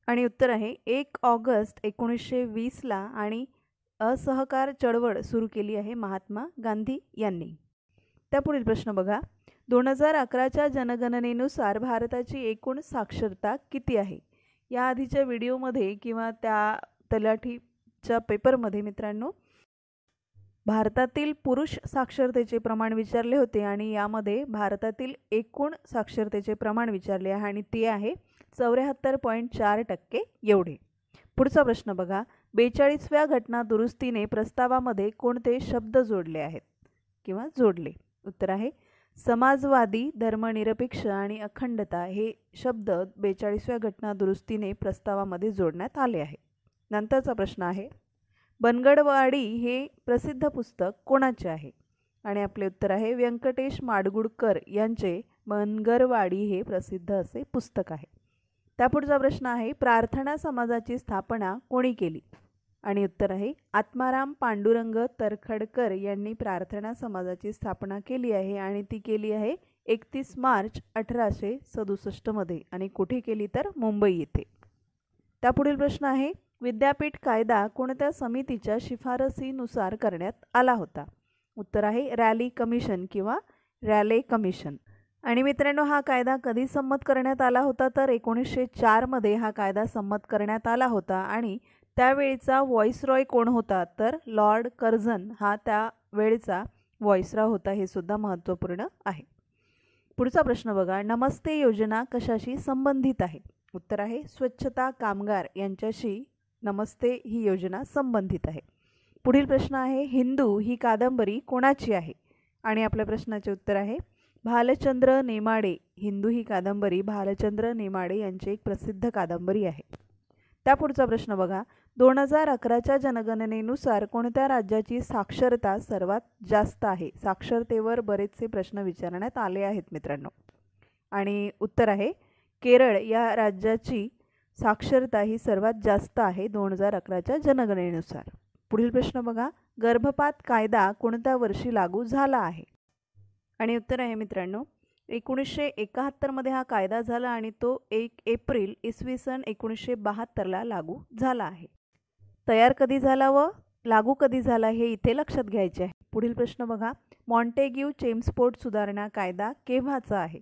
आणि उत्तर आहे 1 ऑगस्ट 1920ला आणि असहकार चळवळ सुरू केली आहे महात्मा गांधी यांनी. त्यापुढील प्रश्न बघा, 2011च्या जनगणनेनुसार भारताची एकूण साक्षरता किती आहे? या आधीच्या व्हिडिओमध्ये किंवा त्या तलाठीच्या पेपरमध्ये मित्रांनो भारतातील पुरुष साक्षरतेचे प्रमाण विचारले होते आणि यामध्ये भारतातील एकूण साक्षरतेचे प्रमाण विचारले आहे आणि ते आहे 74.4% एवढे. पुढचा प्रश्न बघा, 42व्या घटना दुरुस्तीने प्रस्तावामध्ये कोणते शब्द जोडले आहेत किंवा जोडले? उत्तर आहे समाजवादी, धर्मनिरपेक्ष आणि अखंडता हे शब्द 42व्या घटना दुरुस्तीने प्रस्तावामध्ये जोडण्यात आले आहे. नंतरचा प्रश्न आहे बनगडवाडी हे प्रसिद्ध पुस्तक कोणाचे आहे? आणि आपले उत्तर आहे व्यंकटेश माडगुळकर यांचे बनगरवाडी हे प्रसिद्ध असे पुस्तक आहे. त्यापुढचा प्रश्न आहे प्रार्थना समाजाची स्थापना कोणी केली? आणि उत्तर आहे आत्माराम पांडुरंग तरखडकर यांनी प्रार्थना समाजाची स्थापना केली आहे आणि ती केली आहे 31 मार्च 1867 मध्ये आणि कुठे केली तर मुंबई येथे. त्यापुढील प्रश्न आहे विद्यापीठ कायदा कोणत्या समितीच्या शिफारसीनुसार करण्यात आला होता? उत्तर आहे रॅली कमिशन किंवा रॅले कमिशन. आणि मित्रांनो हा कायदा कधी संमत करण्यात आला होता तर 1904 मध्ये हा कायदा संमत करण्यात आला होता आणि त्यावेळीचा व्हॉइसरॉय कोण होता तर लॉर्ड कर्झन हा त्यावेळीचा व्हॉइसरॉय होता. हे सुद्धा महत्त्वपूर्ण आहे. पुढचा प्रश्न बघा नमस्ते योजना कशाशी संबंधित आहे? उत्तर आहे स्वच्छता कामगार यांच्याशी नमस्ते ही योजना संबंधित आहे. पुढील प्रश्न आहे हिंदू ही कादंबरी कोणाची आहे? आणि आपल्या प्रश्नाचे उत्तर आहे भालचंद्र नेमाडे. हिंदू ही कादंबरी भालचंद्र नेमाडे यांची एक प्रसिद्ध कादंबरी आहे. त्यापुढचा प्रश्न बघा 2011च्या जनगणनेनुसार कोणत्या राज्याची साक्षरता सर्वात जास्त आहे? साक्षरतेवर बरेचसे प्रश्न विचारण्यात आले आहेत मित्रांनो. आणि उत्तर आहे केरळ या राज्याची साक्षरता ही सर्वात जास्त आहे 2011च्या जनगणनेनुसार. पुढील प्रश्न बघा गर्भपात कायदा कोणत्या वर्षी लागू झाला आहे? आणि उत्तर आहे मित्रांनो 1971 मध्ये हा कायदा झाला आणि तो 1 एप्रिल इसवी सन 1972ला लागू झाला आहे. तयार कधी झाला व लागू कधी झाला हे इथे लक्षात घ्यायचे आहे. पुढील प्रश्न बघा मॉन्टेग्यू चेम्स्फोर्ड सुधारणा कायदा केव्हाचा आहे?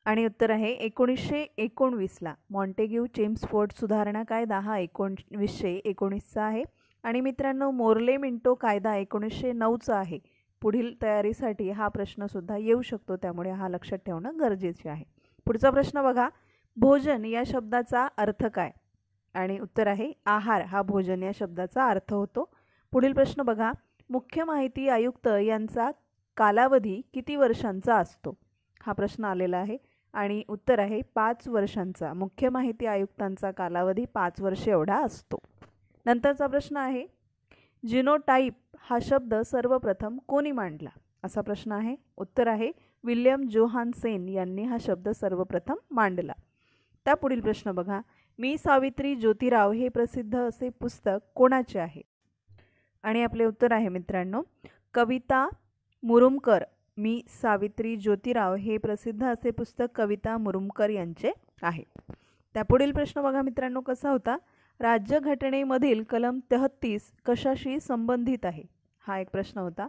आणि उत्तर आहे 1919ला. मॉन्टेग्यू चेम्स्फोर्ड सुधारणा कायदा हा 1919चा आहे. आणि मित्रांनो मोर्ले मिंटो कायदा 1909चा आहे. पुढील तयारीसाठी हा प्रश्नसुद्धा येऊ शकतो त्यामुळे हा लक्षात ठेवणं गरजेचे आहे. पुढचा प्रश्न बघा भोजन या शब्दाचा अर्थ काय? आणि उत्तर आहे आहार हा भोजन या शब्दाचा अर्थ होतो. पुढील प्रश्न बघा मुख्य माहिती आयुक्त यांचा कालावधी किती वर्षांचा असतो? हा प्रश्न आलेला आहे आणि उत्तर आहे 5 वर्षांचा. मुख्य माहिती आयुक्तांचा कालावधी 5 वर्षे एवढा असतो. नंतरचा प्रश्न आहे जिनोटाइप हा शब्द सर्वप्रथम कोणी मांडला? असा प्रश्न आहे. उत्तर आहे विल्यम जोहानसेन यांनी हा शब्द सर्वप्रथम मांडला. त्यापुढील प्रश्न बघा मी सावित्री ज्योतिराव हे प्रसिद्ध असे पुस्तक कोणाचे आहे? आणि आपले उत्तर आहे मित्रांनो कविता मुरुमकर. मी सावित्री ज्योतिराव हे प्रसिद्ध असे पुस्तक कविता मुरुमकर यांचे आहे. त्यापुढील प्रश्न बघा मित्रांनो कसा होता राज्यघटनेमधील कलम 33 कशाशी संबंधित आहे? हा एक प्रश्न होता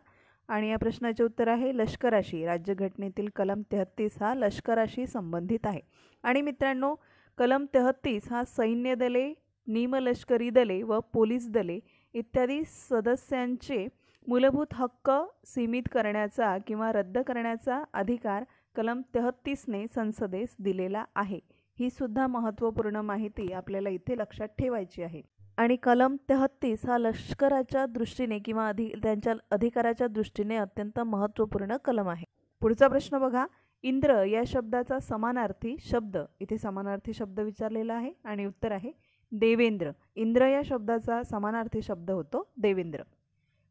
आणि या प्रश्नाचे उत्तर आहे लष्कराशी. राज्यघटनेतील कलम 33 हा लष्कराशी संबंधित आहे. आणि मित्रांनो कलम 33 हा सैन्य दले निमलष्करी दले व पोलीस दले इत्यादी सदस्यांचे मूलभूत हक्क सीमित करण्याचा किंवा रद्द करण्याचा अधिकार कलम 33ने संसदेस दिलेला आहे. ही सुद्धा महत्त्वपूर्ण माहिती आपल्याला इथे लक्षात ठेवायची आहे. आणि कलम 33 हा लष्कराच्या दृष्टीने किंवा त्यांच्या अधिकाराच्या दृष्टीने अत्यंत महत्त्वपूर्ण कलम आहे. पुढचा प्रश्न बघा इंद्र या शब्दाचा समानार्थी शब्द. इथे समानार्थी शब्द विचारलेला आहे आणि उत्तर आहे देवेंद्र. इंद्र या शब्दाचा समानार्थी शब्द होतो देवेंद्र.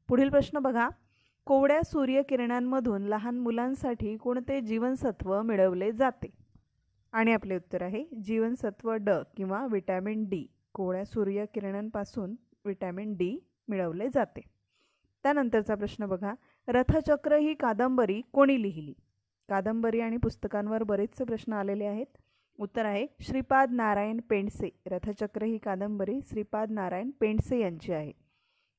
पुढील प्रश्न बघा कोवड्या सूर्यकिरणांमधून लहान मुलांसाठी कोणते जीवनसत्व मिळवले जाते? आणि आपले उत्तर आहे जीवनसत्व ड किंवा विटॅमिन डी. कोवळ्या सूर्यकिरणांपासून विटॅमिन डी मिळवले जाते. त्यानंतरचा प्रश्न बघा रथचक्र ही कादंबरी कोणी लिहिली? कादंबरी आणि पुस्तकांवर बरेचसे प्रश्न आलेले आहेत. उत्तर आहे श्रीपाद नारायण पेंडसे. रथचक्र ही कादंबरी श्रीपाद नारायण पेंडसे यांची आहे.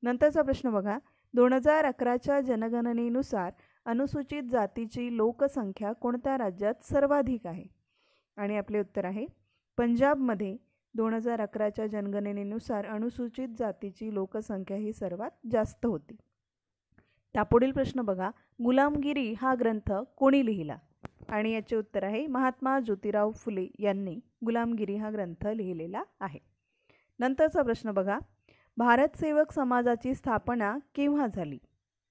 नंतरचा प्रश्न बघा 2011च्या जनगणनेनुसार अनुसूचित जातीची लोकसंख्या कोणत्या राज्यात सर्वाधिक आहे? आणि आपले उत्तर आहे पंजाबमध्ये 2011च्या जनगणनेनुसार अनुसूचित जातीची लोकसंख्या ही सर्वात जास्त होती. त्यापुढील प्रश्न बघा गुलामगिरी हा ग्रंथ कोणी लिहिला? आणि याचे उत्तर आहे महात्मा ज्योतिराव फुले यांनी गुलामगिरी हा ग्रंथ लिहिलेला आहे. नंतरचा प्रश्न बघा भारत सेवक समाजाची स्थापना केव्हा झाली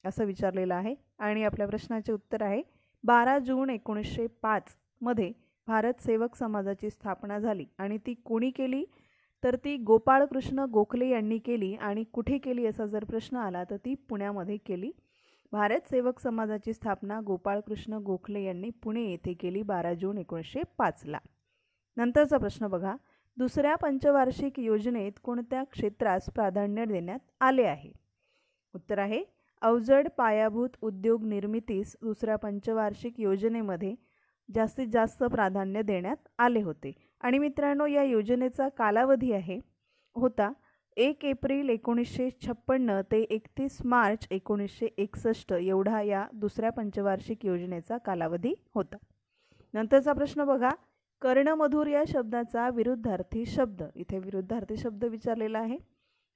असं विचारलेलं आहे आणि आपल्या प्रश्नाचे उत्तर आहे 12 जून 1905 मध्ये भारत सेवक समाजाची स्थापना झाली आणि ती कोणी केली तर ती गोपाळकृष्ण गोखले यांनी केली. आणि कुठे केली असा जर प्रश्न आला तर ती पुण्यामध्ये केली. भारत सेवक समाजाची स्थापना गोपाळकृष्ण गोखले यांनी पुणे येथे केली 12 जून 1905ला. नंतरचा प्रश्न बघा दुसऱ्या पंचवार्षिक योजनेत कोणत्या क्षेत्रास प्राधान्य देण्यात आले आहे? उत्तर आहे अवजड पायाभूत उद्योग निर्मितीस दुसऱ्या पंचवार्षिक योजनेमध्ये जास्तीत जास्त प्राधान्य देण्यात आले होते. आणि मित्रांनो, या योजनेचा कालावधी होता 1 एप्रिल 1956 ते 31 मार्च 1961 एवढा या दुसऱ्या पंचवार्षिक योजनेचा कालावधी होता. नंतरचा प्रश्न बघा, कर्णमधुर या शब्दाचा विरुद्धार्थी शब्द. इथे विरुद्धार्थी शब्द विचारलेला आहे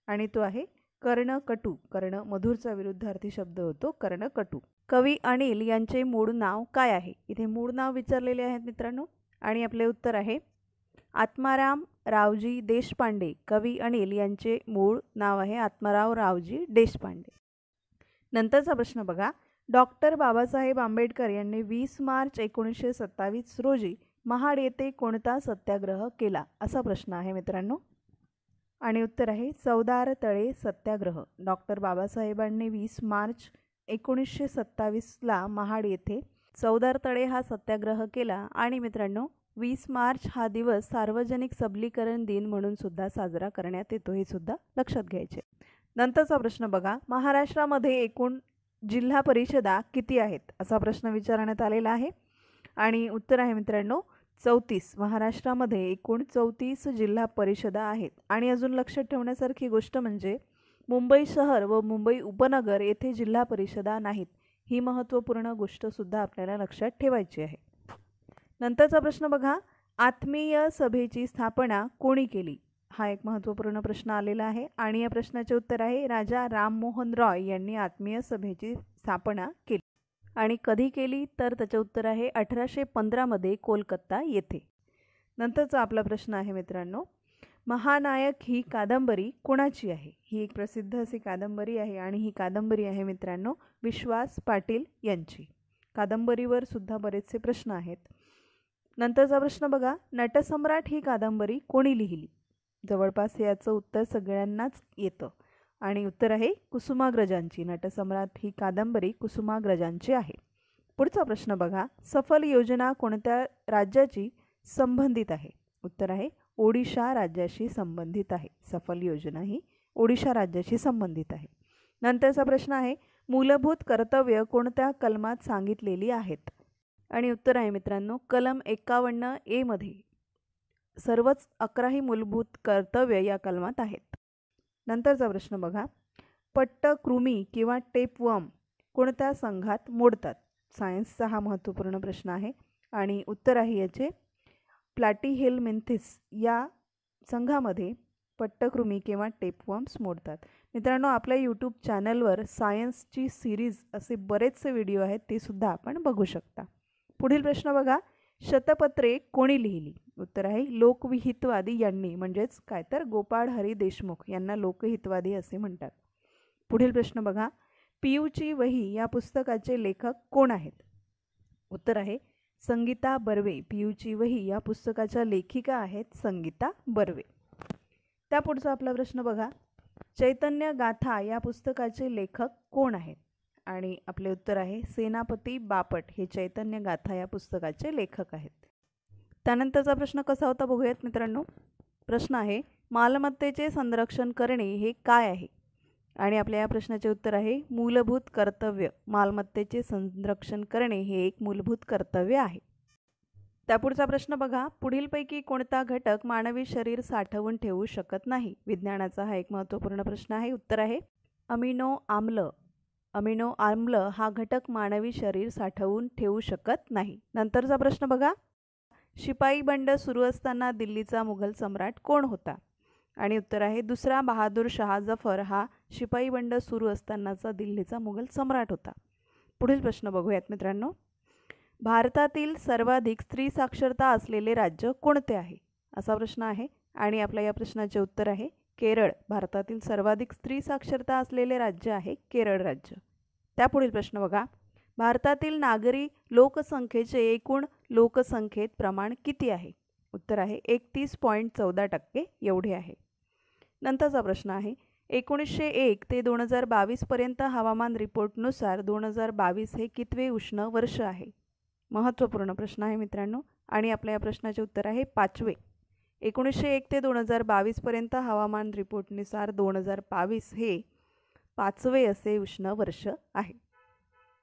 आणि तो आहे कर्णकटू. कर्णमधुरचा विरुद्धार्थी शब्द होतो कर्णकटू. कवी अनिल यांचे मूळ नाव काय आहे? इथे मूळ नाव विचारलेले आहेत मित्रांनो आणि आपले उत्तर आहे आत्माराम रावजी देशपांडे. कवी अनिल यांचे मूळ नाव आहे आत्माराम रावजी देशपांडे. नंतरचा प्रश्न बघा, डॉक्टर बाबासाहेब आंबेडकर यांनी 20 मार्च 1927 रोजी महाड येथे कोणता सत्याग्रह केला? असा प्रश्न आहे मित्रांनो आणि उत्तर आहे चौदार तळे सत्याग्रह. डॉक्टर बाबासाहेबांनी 20 मार्च 1927ला महाड येथे चौदार तळे हा सत्याग्रह केला. आणि मित्रांनो, 20 मार्च हा दिवस सार्वजनिक सबलीकरण दिन म्हणून सुद्धा साजरा करण्यात येतो, हे सुद्धा लक्षात घ्यायचे. नंतरचा प्रश्न बघा, महाराष्ट्रामध्ये एकूण जिल्हा परिषदा किती आहेत? असा प्रश्न विचारण्यात आलेला आहे आणि उत्तर आहे मित्रांनो 34. महाराष्ट्रामध्ये एकूण 34 जिल्हा परिषदा आहेत. आणि अजून लक्षात ठेवण्यासारखी गोष्ट म्हणजे मुंबई शहर व मुंबई उपनगर येथे जिल्हा परिषदा नाहीत. ही महत्त्वपूर्ण गोष्ट सुद्धा आपल्याला लक्षात ठेवायची आहे. नंतरचा प्रश्न बघा, आत्मीय सभेची स्थापना कोणी केली? हा एक महत्त्वपूर्ण प्रश्न आलेला आहे आणि या प्रश्नाचे उत्तर आहे राजा राममोहन रॉय यांनी आत्मीय सभेची स्थापना केली. आणि कधी केली? तर त्याचे उत्तर आहे 1815 मध्ये कोलकाता येथे. नंतरचा आपला प्रश्न आहे मित्रांनो, महानायक ही कादंबरी कोणाची आहे? ही एक प्रसिद्ध अशी कादंबरी आहे आणि ही कादंबरी आहे मित्रांनो विश्वास पाटील यांची. कादंबरीवर सुद्धा बरेचसे प्रश्न आहेत. नंतरचा प्रश्न बघा, नटसम्राट ही कादंबरी कोणी लिहिली? जवळपास याचं उत्तर सगळ्यांनाच येतं आणि उत्तर आहे कुसुमाग्रजांची. नटसम्राट ही कादंबरी कुसुमाग्रजांची आहे. पुढचा प्रश्न बघा, सफल योजना कोणत्या राज्याची संबंधित आहे? उत्तर आहे ओडिशा राज्याशी संबंधित आहे. सफल योजना ही ओडिशा राज्याशी संबंधित आहे. नंतरचा प्रश्न आहे, मूलभूत कर्तव्य कोणत्या कलमात सांगितलेली आहेत? आणि उत्तर आहे मित्रांनो कलम 51A मध्ये सर्वच 11 मूलभूत कर्तव्य या कलमात आहेत. नंतरचा प्रश्न बघा, पट्टकृमी किंवा टेपवर्म कोणत्या संघात मोडतात? सायन्सचा हा महत्त्वपूर्ण प्रश्न आहे आणि उत्तर आहे याचे प्लॅटीहेल्मिन्थिस या संघामध्ये पट्टकृमी किंवा टेपवर्म्स मोडतात. मित्रांनो, आपल्या यूट्यूब चॅनलवर सायन्सची सिरीज असे बरेचसे व्हिडिओ आहेत, ते सुद्धा आपण बघू शकता. पुढील प्रश्न बघा, शतपत्रे कोणी लिहिली? उत्तर आहे लोकहितवादी यांनी, म्हणजेच काय तर गोपाळ हरी देशमुख यांना लोकहितवादी असे म्हणतात. पुढील प्रश्न बघा, पियूची वही या पुस्तकाचे लेखक कोण आहेत? उत्तर आहे संगीता बर्वे. पियूची वही या पुस्तकाच्या लेखिका आहेत संगीता बर्वे. त्यापुढचा आपला प्रश्न बघा, चैतन्य गाथा या पुस्तकाचे लेखक कोण आहेत? आणि आपले उत्तर आहे सेनापती बापट हे चैतन्य गाथा या पुस्तकाचे लेखक आहेत. त्यानंतरचा प्रश्न कसा होता बघूयात मित्रांनो. प्रश्न आहे, मालमत्तेचे संरक्षण करणे हे काय आहे? आणि आपल्या या प्रश्नाचे उत्तर आहे मूलभूत कर्तव्य. मालमत्तेचे संरक्षण करणे हे एक मूलभूत कर्तव्य आहे. त्यापुढचा प्रश्न बघा, पुढीलपैकी कोणता घटक मानवी शरीर साठवून ठेवू शकत नाही? विज्ञानाचा हा एक महत्त्वपूर्ण प्रश्न आहे. उत्तर आहे अमिनो आम्ल. अमिनो आम्ल हा घटक मानवी शरीर साठवून ठेवू शकत नाही. नंतरचा प्रश्न बघा, शिपाई बंड सुरू असताना दिल्लीचा मुघल सम्राट कोण होता? आणि उत्तर आहे दुसरा बहादूर शाह जफर हा शिपाई बंड सुरू असतानाचा दिल्लीचा मुघल सम्राट होता. पुढील प्रश्न बघूयात मित्रांनो, भारतातील सर्वाधिक स्त्री साक्षरता असलेले राज्य कोणते आहे? असा प्रश्न आहे आणि आपल्या या प्रश्नाचे उत्तर आहे केरळ. भारतातील सर्वाधिक स्त्री साक्षरता असलेले राज्य आहे केरळ राज्य. त्यापुढील प्रश्न बघा, भारतातील नागरी लोकसंख्येचे एकूण लोकसंख्येत प्रमाण किती आहे? उत्तर आहे 31.14% एवढे आहे. नंतरचा प्रश्न आहे, 1901 ते 2022 पर्यंत हवामान रिपोर्टनुसार 2022 हे कितवे उष्ण वर्ष आहे? महत्त्वपूर्ण प्रश्न आहे मित्रांनो आणि आपल्या या प्रश्नाचे उत्तर आहे 5वे. 1901 ते 2022 पर्यंत हवामान रिपोर्टनुसार 2022 हे 5वे असे उष्ण वर्ष आहे.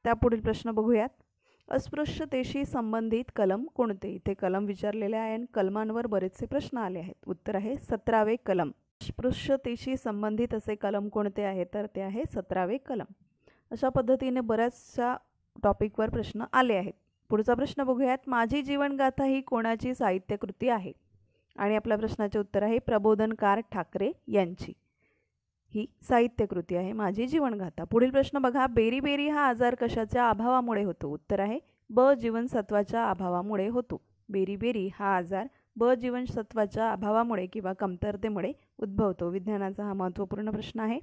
त्यापुढील प्रश्न बघूयात. अस्पृश्यतेशी संबंधित कलम कोणते? इथे कलम विचारलेले आहे आणि कलमांवर बरेचसे प्रश्न आले आहेत. उत्तर आहे 17वे कलम. अस्पृश्यतेशी संबंधित असे कलम कोणते आहे? तर ते आहे 17वे कलम. अशा पद्धतीने बऱ्याचशा टॉपिकवर प्रश्न आले आहेत. पुढचा प्रश्न बघूयात. माझी जीवनगाथा ही कोणाची साहित्यकृती आहे? आणि आपल्या प्रश्नाचे उत्तर आहे प्रबोधनकार ठाकरे यांची ही साहित्यकृती आहे माझी जीवनगाथा. पुढील प्रश्न बघा. बेरी हा आजार कशाच्या अभावामुळे होतो? उत्तर आहे ब जीवनसत्वाच्या अभावामुळे होतो. बेरी हा आजार ब जीवनसत्वाच्या अभावामुळे किंवा कमतरतेमुळे उद्भवतो. विज्ञानाचा हा महत्त्वपूर्ण प्रश्न आहे.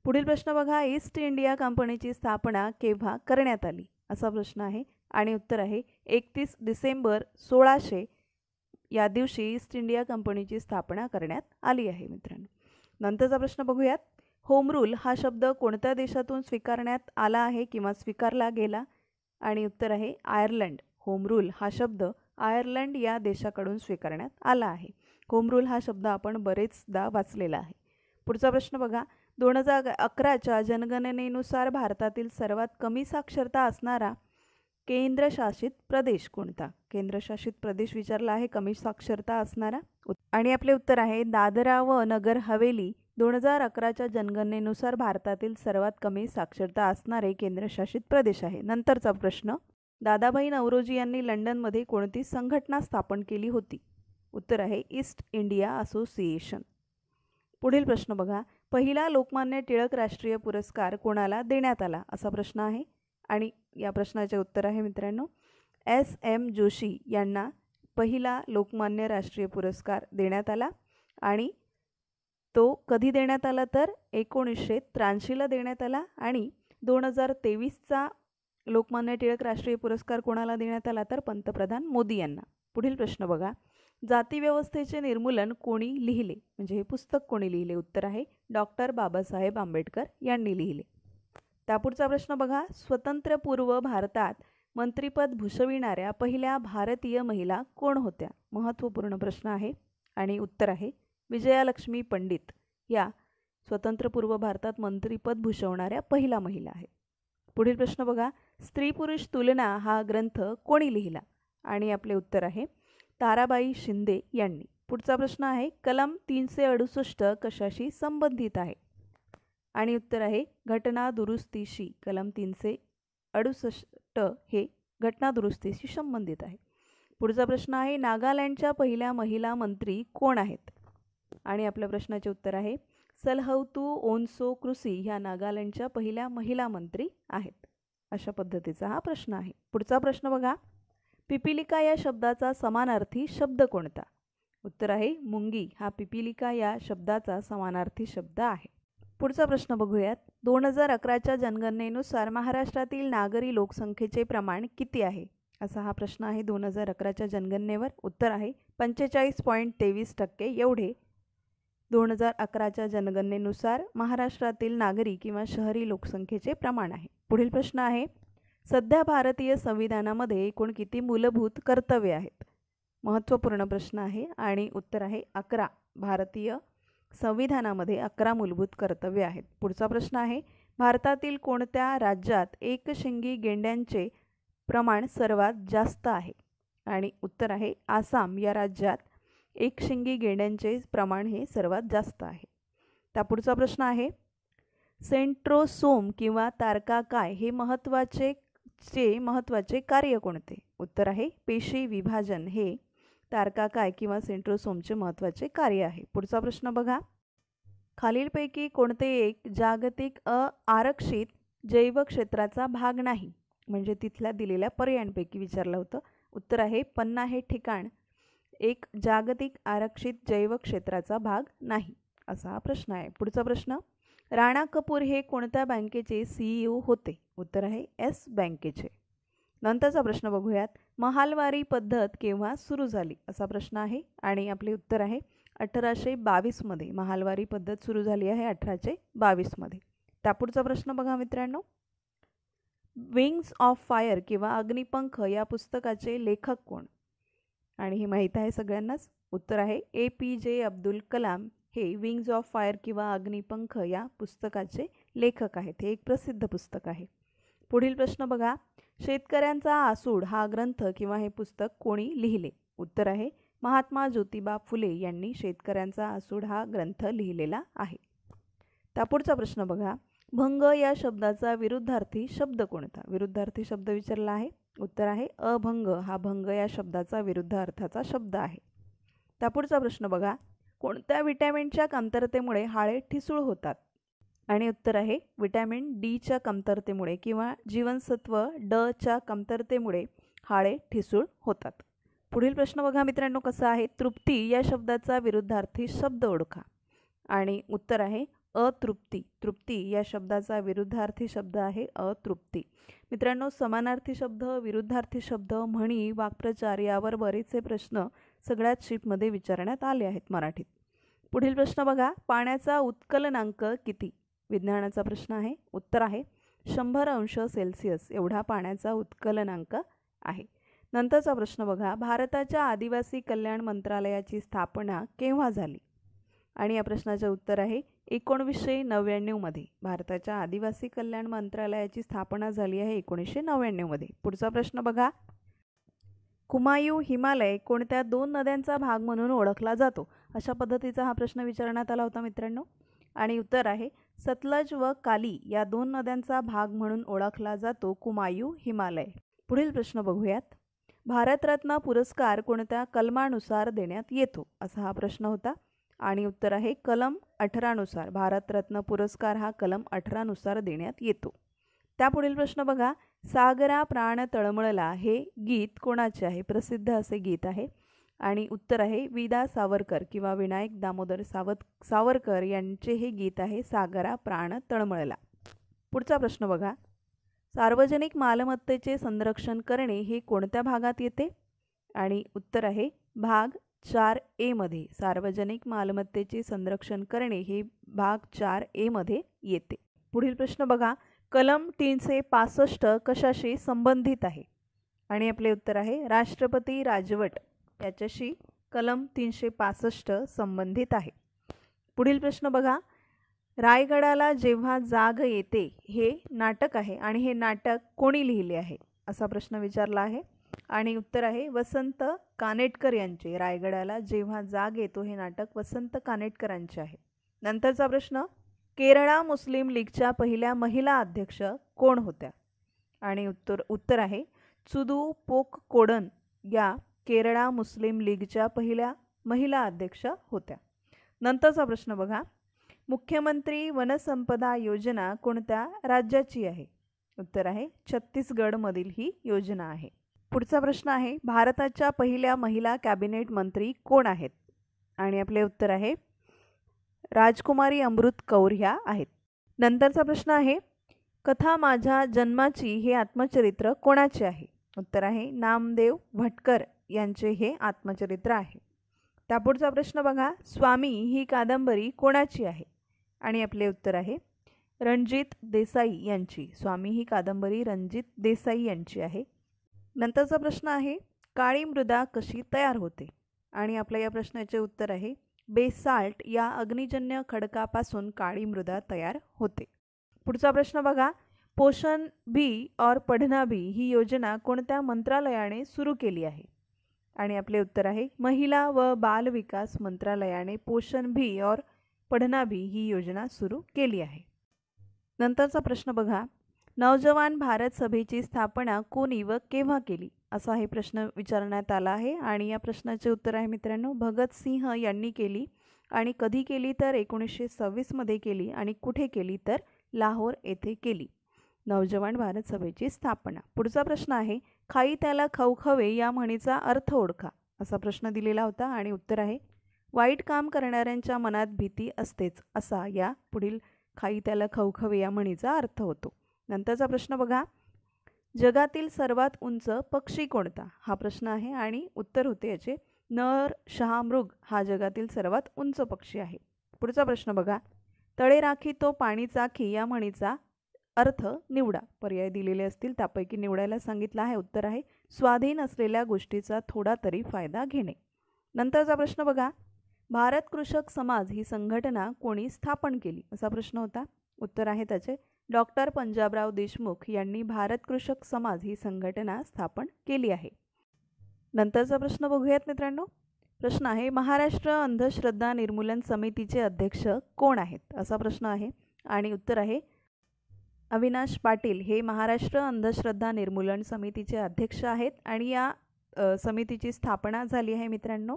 पुढील प्रश्न बघा. ईस्ट इंडिया कंपनीची स्थापना केव्हा करण्यात आली? असा प्रश्न आहे आणि उत्तर आहे 31 डिसेंबर 1600 या दिवशी ईस्ट इंडिया कंपनीची स्थापना करण्यात आली आहे मित्रांनो. नंतरचा प्रश्न बघूयात. होम रूल हा शब्द कोणत्या देशातून स्वीकारण्यात आला आहे किंवा स्वीकारला गेला? आणि उत्तर आहे आयर्लंड. होम रूल हा शब्द आयर्लंड या देशाकडून स्वीकारण्यात आला आहे. होम रूल हा शब्द आपण बरेचदा वाचलेला आहे. पुढचा प्रश्न बघा. 2011च्या जनगणनेनुसार भारतातील सर्वात कमी साक्षरता असणारा केंद्रशासित प्रदेश कोणता? केंद्रशासित प्रदेश विचारला आहे कमी साक्षरता असणारा. आणि आपले उत्तर आहे दादरा व नगर हवेली 2011च्या जनगणनेनुसार भारतातील सर्वात कमी साक्षरता असणारे केंद्रशासित प्रदेश आहे. नंतरचा प्रश्न. दादाभाई नौरोजी यांनी लंडनमध्ये कोणती संघटना स्थापन केली होती? उत्तर आहे ईस्ट इंडिया असोसिएशन. पुढील प्रश्न बघा. पहिला लोकमान्य टिळक राष्ट्रीय पुरस्कार कोणाला देण्यात आला? असा प्रश्न आहे आणि या प्रश्नाचे उत्तर आहे मित्रांनो S.M. जोशी यांना पहिला लोकमान्य राष्ट्रीय पुरस्कार देण्यात आला आणि तो कधी देण्यात आला तर 1983ला देण्यात आला. आणि 2023चा लोकमान्य टिळक राष्ट्रीय पुरस्कार कोणाला देण्यात आला तर पंतप्रधान मोदी यांना. पुढील प्रश्न बघा. जातीव्यवस्थेचे निर्मूलन कोणी लिहिले? म्हणजे हे पुस्तक कोणी लिहिले? उत्तर आहे डॉक्टर बाबासाहेब आंबेडकर यांनी लिहिले. त्यापुढचा प्रश्न बघा. स्वतंत्रपूर्व भारतात मंत्रिपद भूषविणाऱ्या पहिल्या भारतीय महिला कोण होत्या? महत्त्वपूर्ण प्रश्न आहे आणि उत्तर आहे विजयालक्ष्मी पंडित या स्वतंत्रपूर्व भारतात मंत्रिपद भूषवणाऱ्या पहिला महिला आहे. पुढील प्रश्न बघा. स्त्री पुरुष तुलना हा ग्रंथ कोणी लिहिला? आणि आपले उत्तर आहे ताराबाई शिंदे यांनी. पुढचा प्रश्न आहे कलम 368 कशाशी संबंधित आहे? आणि उत्तर आहे घटना दुरुस्तीशी. कलम 368 हे घटना दुरुस्तीशी संबंधित आहे. पुढचा प्रश्न आहे नागालँडच्या पहिल्या महिला मंत्री कोण आहेत? आणि आपल्या प्रश्नाचे उत्तर आहे सलहौतू ओन्सो क्रुसी ह्या नागालँडच्या पहिल्या महिला मंत्री आहेत. अशा पद्धतीचा हा प्रश्न आहे. पुढचा प्रश्न बघा. पिपीलिका या शब्दाचा समानार्थी शब्द कोणता? उत्तर आहे मुंगी हा पिपीलिका या शब्दाचा समानार्थी शब्द आहे. पुढचा प्रश्न बघूयात. 2011च्या जनगणनेनुसार महाराष्ट्रातील नागरी लोकसंख्येचे प्रमाण किती आहे? असा हा प्रश्न आहे 2011च्या जनगणनेवर. उत्तर आहे 45.23% एवढे 2011च्या जनगणनेनुसार महाराष्ट्रातील नागरी किंवा शहरी लोकसंख्येचे प्रमाण आहे. पुढील प्रश्न आहे सध्या भारतीय संविधानामध्ये एकूण किती मूलभूत कर्तव्ये आहेत? महत्त्वपूर्ण प्रश्न आहे आणि उत्तर आहे 11. भारतीय संविधानामध्ये 11 मूलभूत कर्तव्ये आहेत. पुढचा प्रश्न आहे भारतातील कोणत्या राज्यात एकशिंगी गेंड्यांचे प्रमाण सर्वात जास्त आहे? आणि उत्तर आहे आसाम या राज्यात एकशिंगी गेंड्यांचे प्रमाण हे सर्वात जास्त आहे. त्यापुढचा प्रश्न आहे सेंट्रोसोम किंवा तारका काय हे महत्त्वाचे कार्य कोणते? उत्तर आहे पेशी विभाजन हे तारका काय किंवा सेंट्रोसोमचे महत्त्वाचे कार्य आहे. पुढचा प्रश्न बघा. खालीलपैकी कोणते एक जागतिक आरक्षित जैव क्षेत्राचा भाग नाही? म्हणजे तिथल्या दिलेल्या पर्यायांपैकी विचारलं होतं. उत्तर आहे पन्ना हे ठिकाण एक जागतिक आरक्षित जैव क्षेत्राचा भाग नाही असा हा प्रश्न आहे. पुढचा प्रश्न राणा कपूर हे कोणत्या बँकेचे CEO होते? उत्तर आहे S बँकेचे. नंतरचा प्रश्न बघूयात. महालवारी पद्धत केव्हा सुरू झाली? असा प्रश्न आहे आणि आपले उत्तर आहे 1822 मध्ये महालवारी पद्धत सुरू झाली आहे 1822 मध्ये. त्यापुढचा प्रश्न बघा मित्रांनो. विंग्स ऑफ फायर किंवा अग्निपंख या पुस्तकाचे लेखक कोण? आणि हे माहीत आहे सगळ्यांनाच. उत्तर आहे APJ अब्दुल कलाम हे विंग्ज ऑफ फायर किंवा अग्निपंख या पुस्तकाचे लेखक आहेत. हे एक प्रसिद्ध पुस्तक आहे. पुढील प्रश्न बघा, शेतकऱ्यांचा आसूड हा ग्रंथ किंवा हे पुस्तक कोणी लिहिले? उत्तर आहे महात्मा ज्योतिबा फुले यांनी शेतकऱ्यांचा आसूड हा ग्रंथ लिहिलेला आहे. त्यापुढचा प्रश्न बघा, भंग या शब्दाचा विरुद्धार्थी शब्द कोणता? विरुद्धार्थी शब्द विचारला आहे. उत्तर आहे अभंग हा भंग या शब्दाचा विरुद्ध अर्थाचा शब्द आहे. त्यापुढचा प्रश्न बघा, कोणत्या विटॅमिनच्या कमतरतेमुळे हाडे ठिसूळ होतात? आणि उत्तर आहे विटॅमिन डीच्या कमतरतेमुळे किंवा जीवनसत्व ड च्या कमतरतेमुळे हाडे ठिसूळ होतात. पुढील प्रश्न बघा मित्रांनो कसा आहे, तृप्ती या शब्दाचा विरुद्धार्थी शब्द ओळखा. आणि उत्तर आहे अतृप्ती. तृप्ती या शब्दाचा विरुद्धार्थी शब्द आहे अतृप्ती. मित्रांनो, समानार्थी शब्द, विरुद्धार्थी शब्द, म्हणी, वाक्प्रचार यावर बरेचसे प्रश्न सगळ्याच शिफ्टमध्ये विचारण्यात आले आहेत मराठीत. पुढील प्रश्न बघा, पाण्याचा उत्कलनांक किती? विज्ञानाचा प्रश्न आहे. उत्तर आहे 100 अंश सेल्सिअस एवढा पाण्याचा उत्कलनांक आहे. नंतरचा प्रश्न बघा, भारताच्या आदिवासी कल्याण मंत्रालयाची स्थापना केव्हा झाली? आणि या प्रश्नाचे उत्तर आहे 1999 मध्ये. भारताच्या आदिवासी कल्याण मंत्रालयाची स्थापना झाली आहे 1999 मध्ये. पुढचा प्रश्न बघा, कुमायू हिमालय कोणत्या 2 नद्यांचा भाग म्हणून ओळखला जातो? अशा पद्धतीचा हा प्रश्न विचारण्यात आला होता मित्रांनो. आणि उत्तर आहे सतलज व काली या 2 नद्यांचा भाग म्हणून ओळखला जातो कुमायू हिमालय. पुढील प्रश्न बघूयात, भारतरत्न पुरस्कार कोणत्या कलमानुसार देण्यात येतो? असा हा प्रश्न होता. आणि उत्तर आहे कलम 18 नुसार. भारतरत्न पुरस्कार हा कलम 18 नुसार देण्यात येतो. त्यापुढील प्रश्न बघा, सागरा प्राण तळमळला हे गीत कोणाचे आहे? प्रसिद्ध असे गीत आहे. आणि उत्तर आहे विदा सावरकर किंवा विनायक दामोदर सावरकर यांचे हे गीत आहे सागरा प्राण तळमळला. पुढचा प्रश्न बघा, सार्वजनिक मालमत्तेचे संरक्षण करणे हे कोणत्या भागात येते? आणि उत्तर आहे भाग 4A मध्ये. सार्वजनिक मालमत्तेचे संरक्षण करणे हे भाग 4A मध्ये येते. पुढील प्रश्न बघा, कलम 365 कशाशी संबंधित आहे? आणि आपले उत्तर आहे राष्ट्रपती राजवट याच्याशी कलम 365 संबंधित आहे. पुढील प्रश्न बघा, रायगडाला जेव्हा जाग येते हे नाटक आहे आणि हे नाटक कोणी लिहिले आहे? असा प्रश्न विचारला आहे. आणि उत्तर आहे वसंत कानेटकर यांचे. रायगडाला जेव्हा जाग येतो हे नाटक वसंत कानेटकरांचे आहे. नंतरचा प्रश्न, केरळा मुस्लिम लीगच्या पहिल्या महिला अध्यक्ष कोण होत्या? आणि उत्तर आहे चुदू पोक कोडन या केरळा मुस्लिम लीगच्या पहिल्या महिला अध्यक्ष होत्या. नंतरचा प्रश्न बघा, मुख्यमंत्री वनसंपदा योजना कोणत्या राज्याची आहे? उत्तर आहे छत्तीसगडमधील ही योजना आहे. पुढचा प्रश्न आहे, भारताच्या पहिल्या महिला कॅबिनेट मंत्री कोण आहेत? आणि आपले उत्तर आहे राजकुमारी अमृत कौर ह्या आहेत. नंतरचा प्रश्न आहे, कथा माझ्या जन्माची हे आत्मचरित्र कोणाचे आहे? उत्तर आहे नामदेव भटकर यांचे हे आत्मचरित्र आहे. त्यापुढचा प्रश्न बघा, स्वामी ही कादंबरी कोणाची आहे? आणि आपले उत्तर आहे रणजित देसाई यांची. स्वामी ही कादंबरी रणजित देसाई यांची आहे. नंतरचा प्रश्न आहे, काळी मृदा कशी तयार होते? आणि आपल्या या प्रश्नाचे उत्तर आहे बेसाल्ट या अग्निजन्य खडकापासून काळी मृदा तयार होते. पुढचा प्रश्न बघा, पोषण भी और पढ़ना भी ही योजना कोणत्या मंत्रालयाने सुरू केली आहे? आणि आपले उत्तर आहे महिला व बाल विकास मंत्रालयाने पोषण भी और पढ़ना भी ही योजना सुरू केली आहे. नंतरचा प्रश्न बघा, नवजवान भारत सभेची स्थापना कोणी व केव्हा केली? असा हे प्रश्न विचारण्यात आला आहे. आणि या प्रश्नाचे उत्तर आहे मित्रांनो भगतसिंह यांनी केली. आणि कधी केली तर 1926 मध्ये केली. आणि कुठे केली तर लाहोर येथे केली नवजवान भारत सभेची स्थापना. पुढचा प्रश्न आहे, खाई त्याला खवखवे या म्हणीचा अर्थ ओळखा. असा प्रश्न दिलेला होता. आणि उत्तर आहे वाईट काम करणाऱ्यांच्या मनात भीती असतेच असा या पुढील खाई त्याला खवखवे या म्हणीचा अर्थ होतो. नंतरचा प्रश्न बघा, जगातील सर्वात उंच पक्षी कोणता? हा प्रश्न आहे. आणि उत्तर होते याचे नर शहामृग हा जगातील सर्वात उंच पक्षी आहे. पुढचा प्रश्न बघा, तळे राखी तो पाणी चाखी या म्हणीचा अर्थ निवडा. पर्याय दिलेले असतील त्यापैकी निवडायला सांगितलं आहे. उत्तर आहे स्वाधीन असलेल्या गोष्टीचा थोडा तरी फायदा घेणे. नंतरचा प्रश्न बघा, भारत कृषक समाज ही संघटना कोणी स्थापन केली असा प्रश्न होता. उत्तर आहे त्याचे डॉक्टर पंजाबराव देशमुख यांनी भारत कृषक समाज ही संघटना स्थापन केली आहे. नंतरचा प्रश्न बघूयात मित्रांनो. प्रश्न आहे महाराष्ट्र अंधश्रद्धा निर्मूलन समितीचे अध्यक्ष कोण आहेत असा प्रश्न आहे आणि उत्तर आहे अविनाश पाटील हे महाराष्ट्र अंधश्रद्धा निर्मूलन समितीचे अध्यक्ष आहेत आणि या समितीची स्थापना झाली आहे मित्रांनो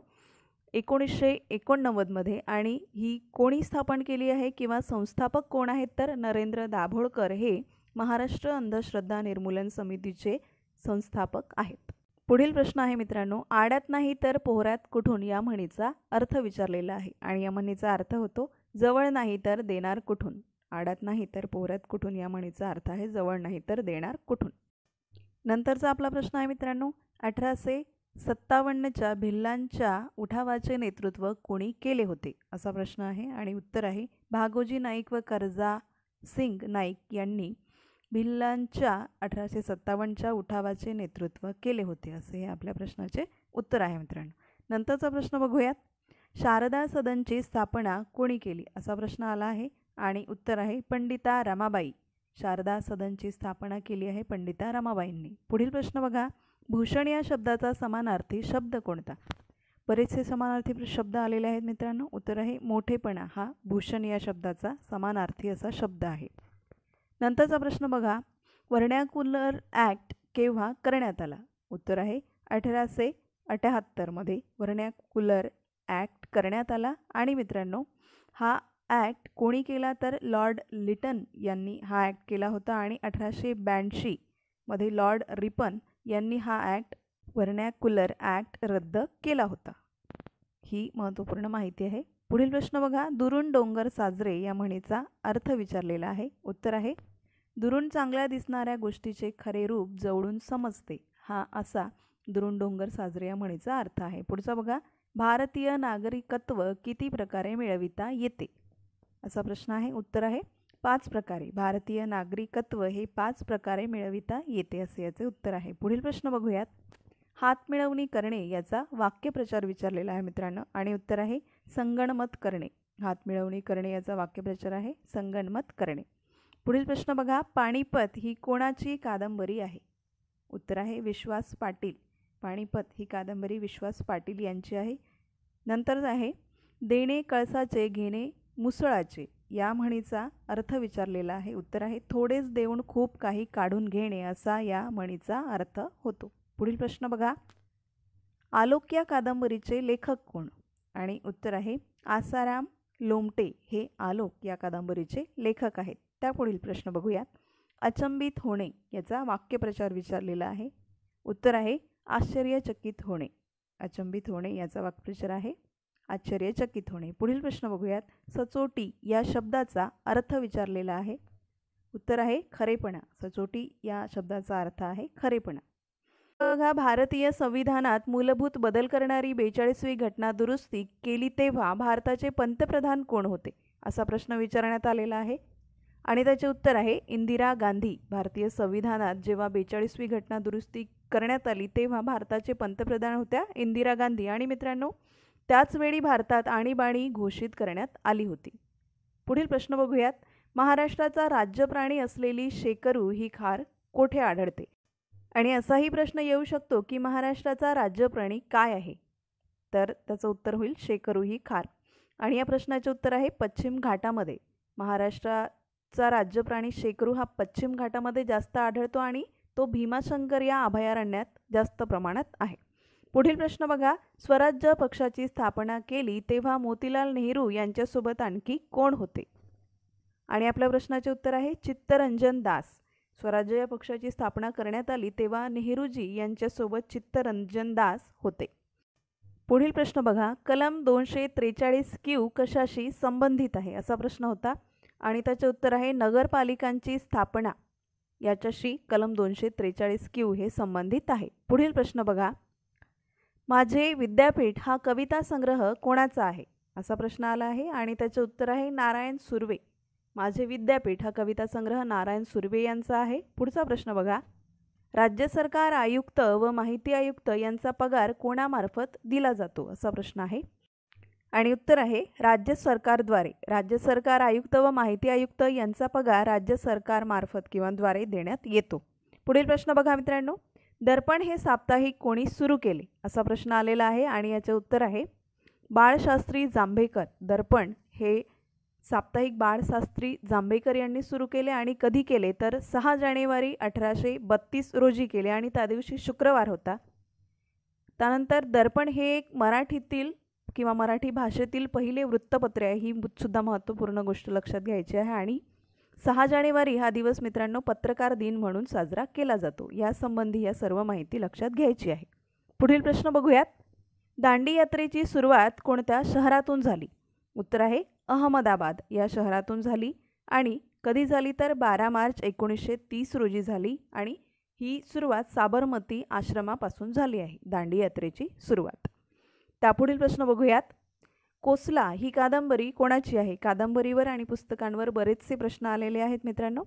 1989 मध्ये. आणि ही कोणी स्थापन केली आहे किंवा संस्थापक कोण आहेत तर नरेंद्र दाभोळकर हे महाराष्ट्र अंधश्रद्धा निर्मूलन समितीचे संस्थापक आहेत. पुढील प्रश्न आहे मित्रांनो, आड्यात नाही तर पोहऱ्यात कुठून या म्हणीचा अर्थ विचारलेला आहे आणि या म्हणीचा अर्थ होतो जवळ नाही तर देणार कुठून. आड्यात नाही तर पोहऱ्यात कुठून या म्हणीचा अर्थ आहे जवळ नाही तर देणार कुठून. नंतरचा आपला प्रश्न आहे मित्रांनो, 1857च्या भिल्लांच्या उठावाचे नेतृत्व कोणी केले होते असा प्रश्न आहे आणि उत्तर आहे भागोजी नाईक व कर्जा सिंग नाईक यांनी भिल्लांच्या 1857च्या उठावाचे नेतृत्व केले होते असे हे आपल्या प्रश्नाचे उत्तर आहे मित्रांनो. नंतरचा प्रश्न बघूयात, शारदा सदनची स्थापना कोणी केली असा प्रश्न आला आहे आणि उत्तर आहे पंडिता रमाबाई. शारदा सदनची स्थापना केली आहे पंडिता रमाबाईंनी. पुढील प्रश्न बघा, भूषण या शब्दाचा समानार्थी शब्द कोणता. बरेचसे समानार्थी शब्द आलेले आहेत मित्रांनो. उत्तर आहे मोठेपणा हा भूषण या शब्दाचा समानार्थी असा शब्द आहे. नंतरचा प्रश्न बघा, व्हर्नॅक्युलर ॲक्ट केव्हा करण्यात आला. उत्तर आहे 1878 मध्ये व्हर्नॅक्युलर ॲक्ट करण्यात आला आणि मित्रांनो हा ॲक्ट कोणी केला तर लॉर्ड लिटन यांनी हा ॲक्ट केला होता आणि 1882 मध्ये लॉर्ड रिपन यांनी हा ॲक्ट व्हर्नॅक्युलर ॲक्ट रद्द केला होता. ही महत्त्वपूर्ण माहिती आहे. पुढील प्रश्न बघा, दुरून डोंगर साजरे या म्हणीचा अर्थ विचारलेला आहे. उत्तर आहे दुरून चांगल्या दिसणाऱ्या गोष्टीचे खरे रूप जवळून समजते हा असा दुरून डोंगर साजरे या म्हणीचा अर्थ आहे. पुढचा बघा, भारतीय नागरिकत्व किती प्रकारे मिळविता येते असा प्रश्न आहे. उत्तर आहे 5 प्रकारे. भारतीय नागरिकत्व हे 5 प्रकारे मिळविता येते असे याचे उत्तर आहे. पुढील प्रश्न बघूयात, हातमिळवणी करणे याचा वाक्यप्रचार विचारलेला आहे मित्रांनो आणि उत्तर आहे संगणमत करणे. हातमिळवणी करणे याचा वाक्यप्रचार आहे संगणमत करणे. पुढील प्रश्न बघा, पानिपत ही कोणाची कादंबरी आहे. उत्तर आहे विश्वास पाटील. पानिपत ही कादंबरी विश्वास पाटील यांची आहे. नंतर आहे देणे कळसाचे घेणे मुसळाचे या म्हणीचा अर्थ विचारलेला आहे. उत्तर आहे थोडेच देऊन खूप काही काढून घेणे असा या म्हणीचा अर्थ होतो. पुढील प्रश्न बघा, आलोक या कादंबरीचे लेखक कोण आणि उत्तर आहे आसाराम लोमटे हे आलोक या कादंबरीचे लेखक आहेत. त्यापुढील प्रश्न बघूयात, अचंबित होणे याचा वाक्यप्रचार विचारलेला आहे. उत्तर आहे आश्चर्यचकित होणे. अचंबित होणे याचा वाक्यप्रचार आहे आश्चर्यचकित होणे. पुढील प्रश्न बघूयात, सचोटी या शब्दाचा अर्थ विचारलेला आहे. उत्तर आहे खरेपणा. सचोटी या शब्दाचा अर्थ आहे खरेपणा. बघा, भारतीय संविधानात मूलभूत बदल करणारी 42वी घटना दुरुस्ती केली तेव्हा भारताचे पंतप्रधान कोण होते असा प्रश्न विचारण्यात आलेला आहे आणि त्याचे उत्तर आहे इंदिरा गांधी. भारतीय संविधानात जेव्हा 42वी घटना दुरुस्ती करण्यात आली तेव्हा भारताचे पंतप्रधान होत्या इंदिरा गांधी आणि मित्रांनो त्याचवेळी भारतात आणीबाणी घोषित करण्यात आली होती. पुढील प्रश्न बघूयात, महाराष्ट्राचा राज्य प्राणी असलेली शेकरू ही खार कोठे आढळते आणि असाही प्रश्न येऊ शकतो की महाराष्ट्राचा राज्य प्राणी काय आहे तर त्याचं उत्तर होईल शेकरू ही खार आणि या प्रश्नाचे उत्तर आहे पश्चिम घाटामध्ये. महाराष्ट्राचा राज्य प्राणी शेकरू हा पश्चिम घाटामध्ये जास्त आढळतो आणि तो भीमाशंकर या अभयारण्यात जास्त प्रमाणात आहे. पुढील प्रश्न बघा, स्वराज्य पक्षाची स्थापना केली तेव्हा मोतीलाल नेहरू यांच्यासोबत आणखी कोण होते आणि आपल्या प्रश्नाचे उत्तर आहे चित्तरंजन दास. स्वराज्य या पक्षाची स्थापना करण्यात आली तेव्हा नेहरूजी यांच्यासोबत चित्तरंजन दास होते. पुढील प्रश्न बघा, कलम 243 क्यू कशाशी संबंधित आहे असा प्रश्न होता आणि त्याचे उत्तर आहे नगरपालिकांची स्थापना याच्याशी कलम 243 क्यू हे संबंधित आहे. पुढील प्रश्न बघा, माझे विद्यापीठ हा कविता संग्रह कोणाचा आहे असा प्रश्न आला आहे आणि त्याचे उत्तर आहे नारायण सुर्वे. माझे विद्यापीठ हा कविता संग्रह नारायण सुर्वे यांचा आहे. पुढचा प्रश्न बघा. राज्य सरकार आयुक्त व माहिती आयुक्त यांचा पगार कोणामार्फत दिला जातो असा प्रश्न आहे. आणि उत्तर आहे राज्य सरकारद्वारे. राज्य सरकार आयुक्त व माहिती आयुक्त यांचा पगार राज्य सरकारमार्फत किंवा द्वारे देण्यात येतो. पुढील प्रश्न बघा मित्रांनो. दर्पण हे साप्ताहिक कोणी सुरू केले असा प्रश्न आलेला आहे आणि याचे उत्तर आहे बाळशास्त्री जांभेकर. दर्पण हे साप्ताहिक बाळशास्त्री जांभेकर यांनी सुरू केले आणि कधी केले तर 6 जानेवारी 1832 रोजी केले आणि त्या दिवशी शुक्रवार होता. त्यानंतर दर्पण हे एक मराठीतील किंवा मराठी भाषेतील पहिले वृत्तपत्र आहे. ही सुद्धा महत्त्वपूर्ण गोष्ट लक्षात घ्यायची आहे. आणि 6 जानेवारी हा दिवस मित्रांनो पत्रकार दिन म्हणून साजरा केला जातो. यासंबंधी या सर्व माहिती लक्षात घ्यायची आहे. पुढील प्रश्न बघूयात. दांडी यात्रेची सुरुवात कोणत्या शहरातून झाली? उत्तर आहे अहमदाबाद या शहरातून झाली. आणि कधी झाली तर 12 मार्च 1930 रोजी झाली आणि ही सुरुवात साबरमती आश्रमापासून झाली आहे दांडी यात्रेची सुरुवात. त्यापुढील प्रश्न बघूयात. कोसला ही कादंबरी कोणाची आहे? कादंबरीवर आणि पुस्तकांवर बरेचसे प्रश्न आलेले आहेत मित्रांनो.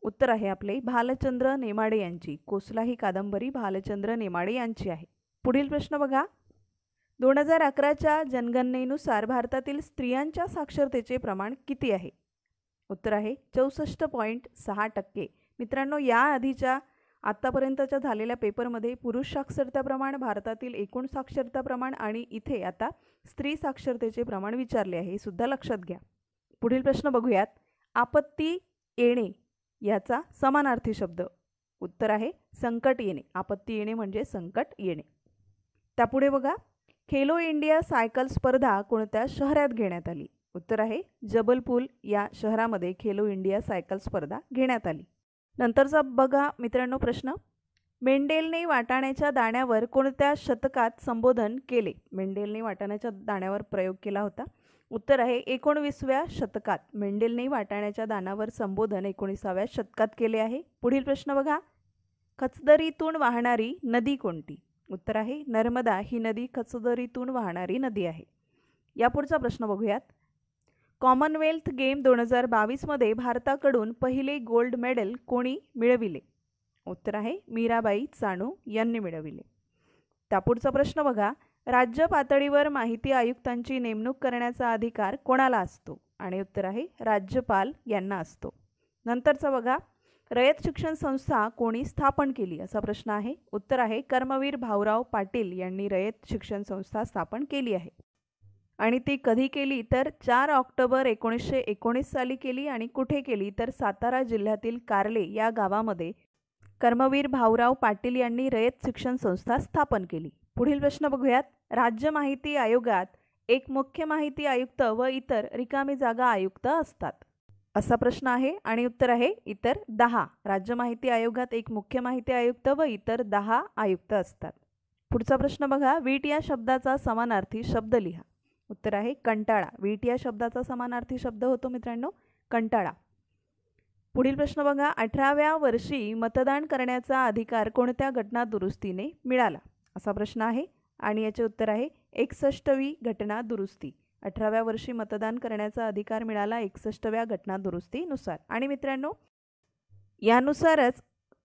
उत्तर आहे आपले भालचंद्र नेमाडे यांची. कोसला ही कादंबरी भालचंद्र नेमाडे यांची आहे. पुढील प्रश्न बघा. 2011च्या जनगणनेनुसार भारतातील स्त्रियांच्या साक्षरतेचे प्रमाण किती आहे? उत्तर आहे 64.6%. मित्रांनो या आधीच्या आत्तापर्यंतच्या झालेल्या पेपरमध्ये पुरुष साक्षरता प्रमाण, भारतातील एकूण साक्षरता प्रमाण आणि इथे आता स्त्री साक्षरतेचे प्रमाण विचारले आहे. हे सुद्धा लक्षात घ्या. पुढील प्रश्न बघूयात. आपत्ती येणे याचा समानार्थी शब्द. उत्तर आहे संकट येणे. आपत्ती येणे म्हणजे संकट येणे. त्यापुढे बघा. खेलो इंडिया सायकल स्पर्धा कोणत्या शहरात घेण्यात आली? उत्तर आहे जबलपूर या शहरामध्ये खेलो इंडिया सायकल स्पर्धा घेण्यात आली. नंतरचा बघा मित्रांनो प्रश्न. मेंडेलने वाटाण्याच्या दाण्यावर कोणत्या शतकात संबोधन केले? मेंडेलने वाटाण्याच्या दाण्यावर प्रयोग केला होता. उत्तर आहे 19व्या शतकात. मेंडेलने वाटाण्याच्या दाण्यावर संबोधन 19व्या शतकात केले आहे. पुढील प्रश्न बघा. खचदरीतून वाहणारी नदी कोणती? उत्तर आहे नर्मदा ही नदी खचदरीतून वाहणारी नदी आहे. यापुढचा प्रश्न बघूयात. कॉमनवेल्थ गेम 2022मध्ये भारताकडून पहिले गोल्ड मेडल कोणी मिळविले? उत्तर आहे मीराबाई चानू यांनी मिळविले. त्यापुढचा प्रश्न बघा. राज्य पातळीवर माहिती आयुक्तांची नेमणूक करण्याचा अधिकार कोणाला असतो? आणि उत्तर आहे राज्यपाल यांना असतो. नंतरचा बघा. रयत शिक्षण संस्था कोणी स्थापन केली असा प्रश्न आहे. उत्तर आहे कर्मवीर भाऊराव पाटील यांनी रयत शिक्षण संस्था स्थापन केली आहे. आणि ती कधी केली तर 4 ऑक्टोबर 1919 साली केली. आणि कुठे केली तर सातारा जिल्ह्यातील कार्ले या गावामध्ये कर्मवीर भाऊराव पाटील यांनी रयत शिक्षण संस्था स्थापन केली. पुढील प्रश्न बघूयात. राज्य माहिती आयोगात एक मुख्य माहिती आयुक्त व इतर रिकामी जागा आयुक्त असतात असा प्रश्न आहे. आणि उत्तर आहे इतर 10. राज्य माहिती आयोगात एक मुख्य माहिती आयुक्त व इतर 10 आयुक्त असतात. पुढचा प्रश्न बघा. वीट या शब्दाचा समानार्थी शब्द लिहा. उत्तर आहे कंटाळा. वीट या शब्दाचा समानार्थी शब्द होतो मित्रांनो कंटाळा. पुढील प्रश्न बघा. 18व्या वर्षी मतदान करण्याचा अधिकार कोणत्या घटना दुरुस्तीने मिळाला असा प्रश्न आहे. आणि याचे उत्तर आहे 61वी घटना दुरुस्ती. 18व्या वर्षी मतदान करण्याचा अधिकार मिळाला 61व्या घटना दुरुस्तीनुसार. आणि मित्रांनो यानुसारच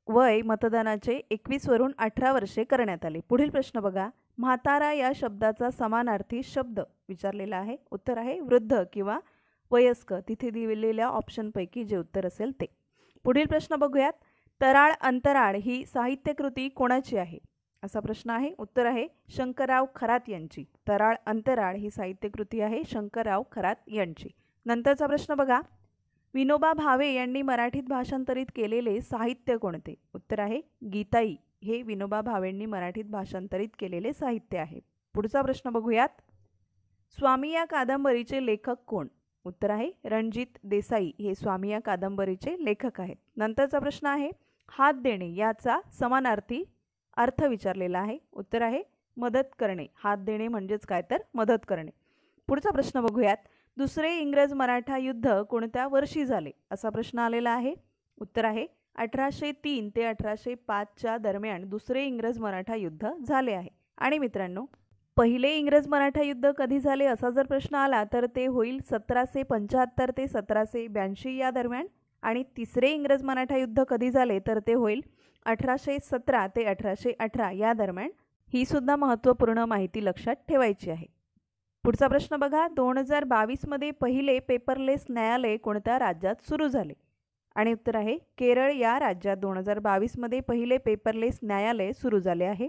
वय मतदानाचे 21 वरून 18 वर्षे करण्यात आले. पुढील प्रश्न बघा. म्हातारा या शब्दाचा समानार्थी शब्द विचारलेला आहे. उत्तर आहे वृद्ध किंवा वयस्क. तिथे दिलेल्या ऑप्शनपैकी जे उत्तर असेल ते. पुढील प्रश्न बघूयात. तराळ अंतराळ ही साहित्यकृती कोणाची आहे असा प्रश्न आहे. उत्तर आहे शंकरराव खरात यांची. तराळ अंतराळ ही साहित्यकृती आहे शंकरराव खरात यांची. नंतरचा प्रश्न बघा. विनोबा भावे यांनी मराठीत भाषांतरित केलेले साहित्य कोणते? उत्तर आहे गीताई. हे विनोबा भावेंनी मराठीत भाषांतरित केलेले साहित्य आहे. पुढचा प्रश्न बघूयात. स्वामी या कादंबरीचे लेखक कोण? उत्तर आहे रणजित देसाई. हे स्वामी या कादंबरीचे लेखक आहेत. नंतरचा प्रश्न आहे. हात देणे याचा समानार्थी अर्थ विचारलेला आहे. उत्तर आहे मदत करणे. हात देणे म्हणजेच काय तर मदत करणे. पुढचा प्रश्न बघूयात. दुसरे इंग्रज मराठा युद्ध कोणत्या वर्षी झाले असा प्रश्न आलेला आहे. उत्तर आहे 1803 ते 1805च्या दरम्यान दुसरे इंग्रज मराठा युद्ध झाले आहे. आणि मित्रांनो पहिले इंग्रज मराठा युद्ध कधी झाले असा जर प्रश्न आला तर ते होईल 1775 ते 1782 या दरम्यान. आणि तिसरे इंग्रज मराठा युद्ध कधी झाले तर ते होईल 1817 ते 1818 या दरम्यान. ही सुद्धा महत्त्वपूर्ण माहिती लक्षात ठेवायची आहे. पुढचा प्रश्न बघा, 2022 मध्ये पहिले पेपरलेस न्यायालय कोणत्या राज्यात सुरू झाले? आणि उत्तर आहे केरळ या राज्यात 2022 मध्ये पहिले पेपरलेस न्यायालय सुरू झाले आहे.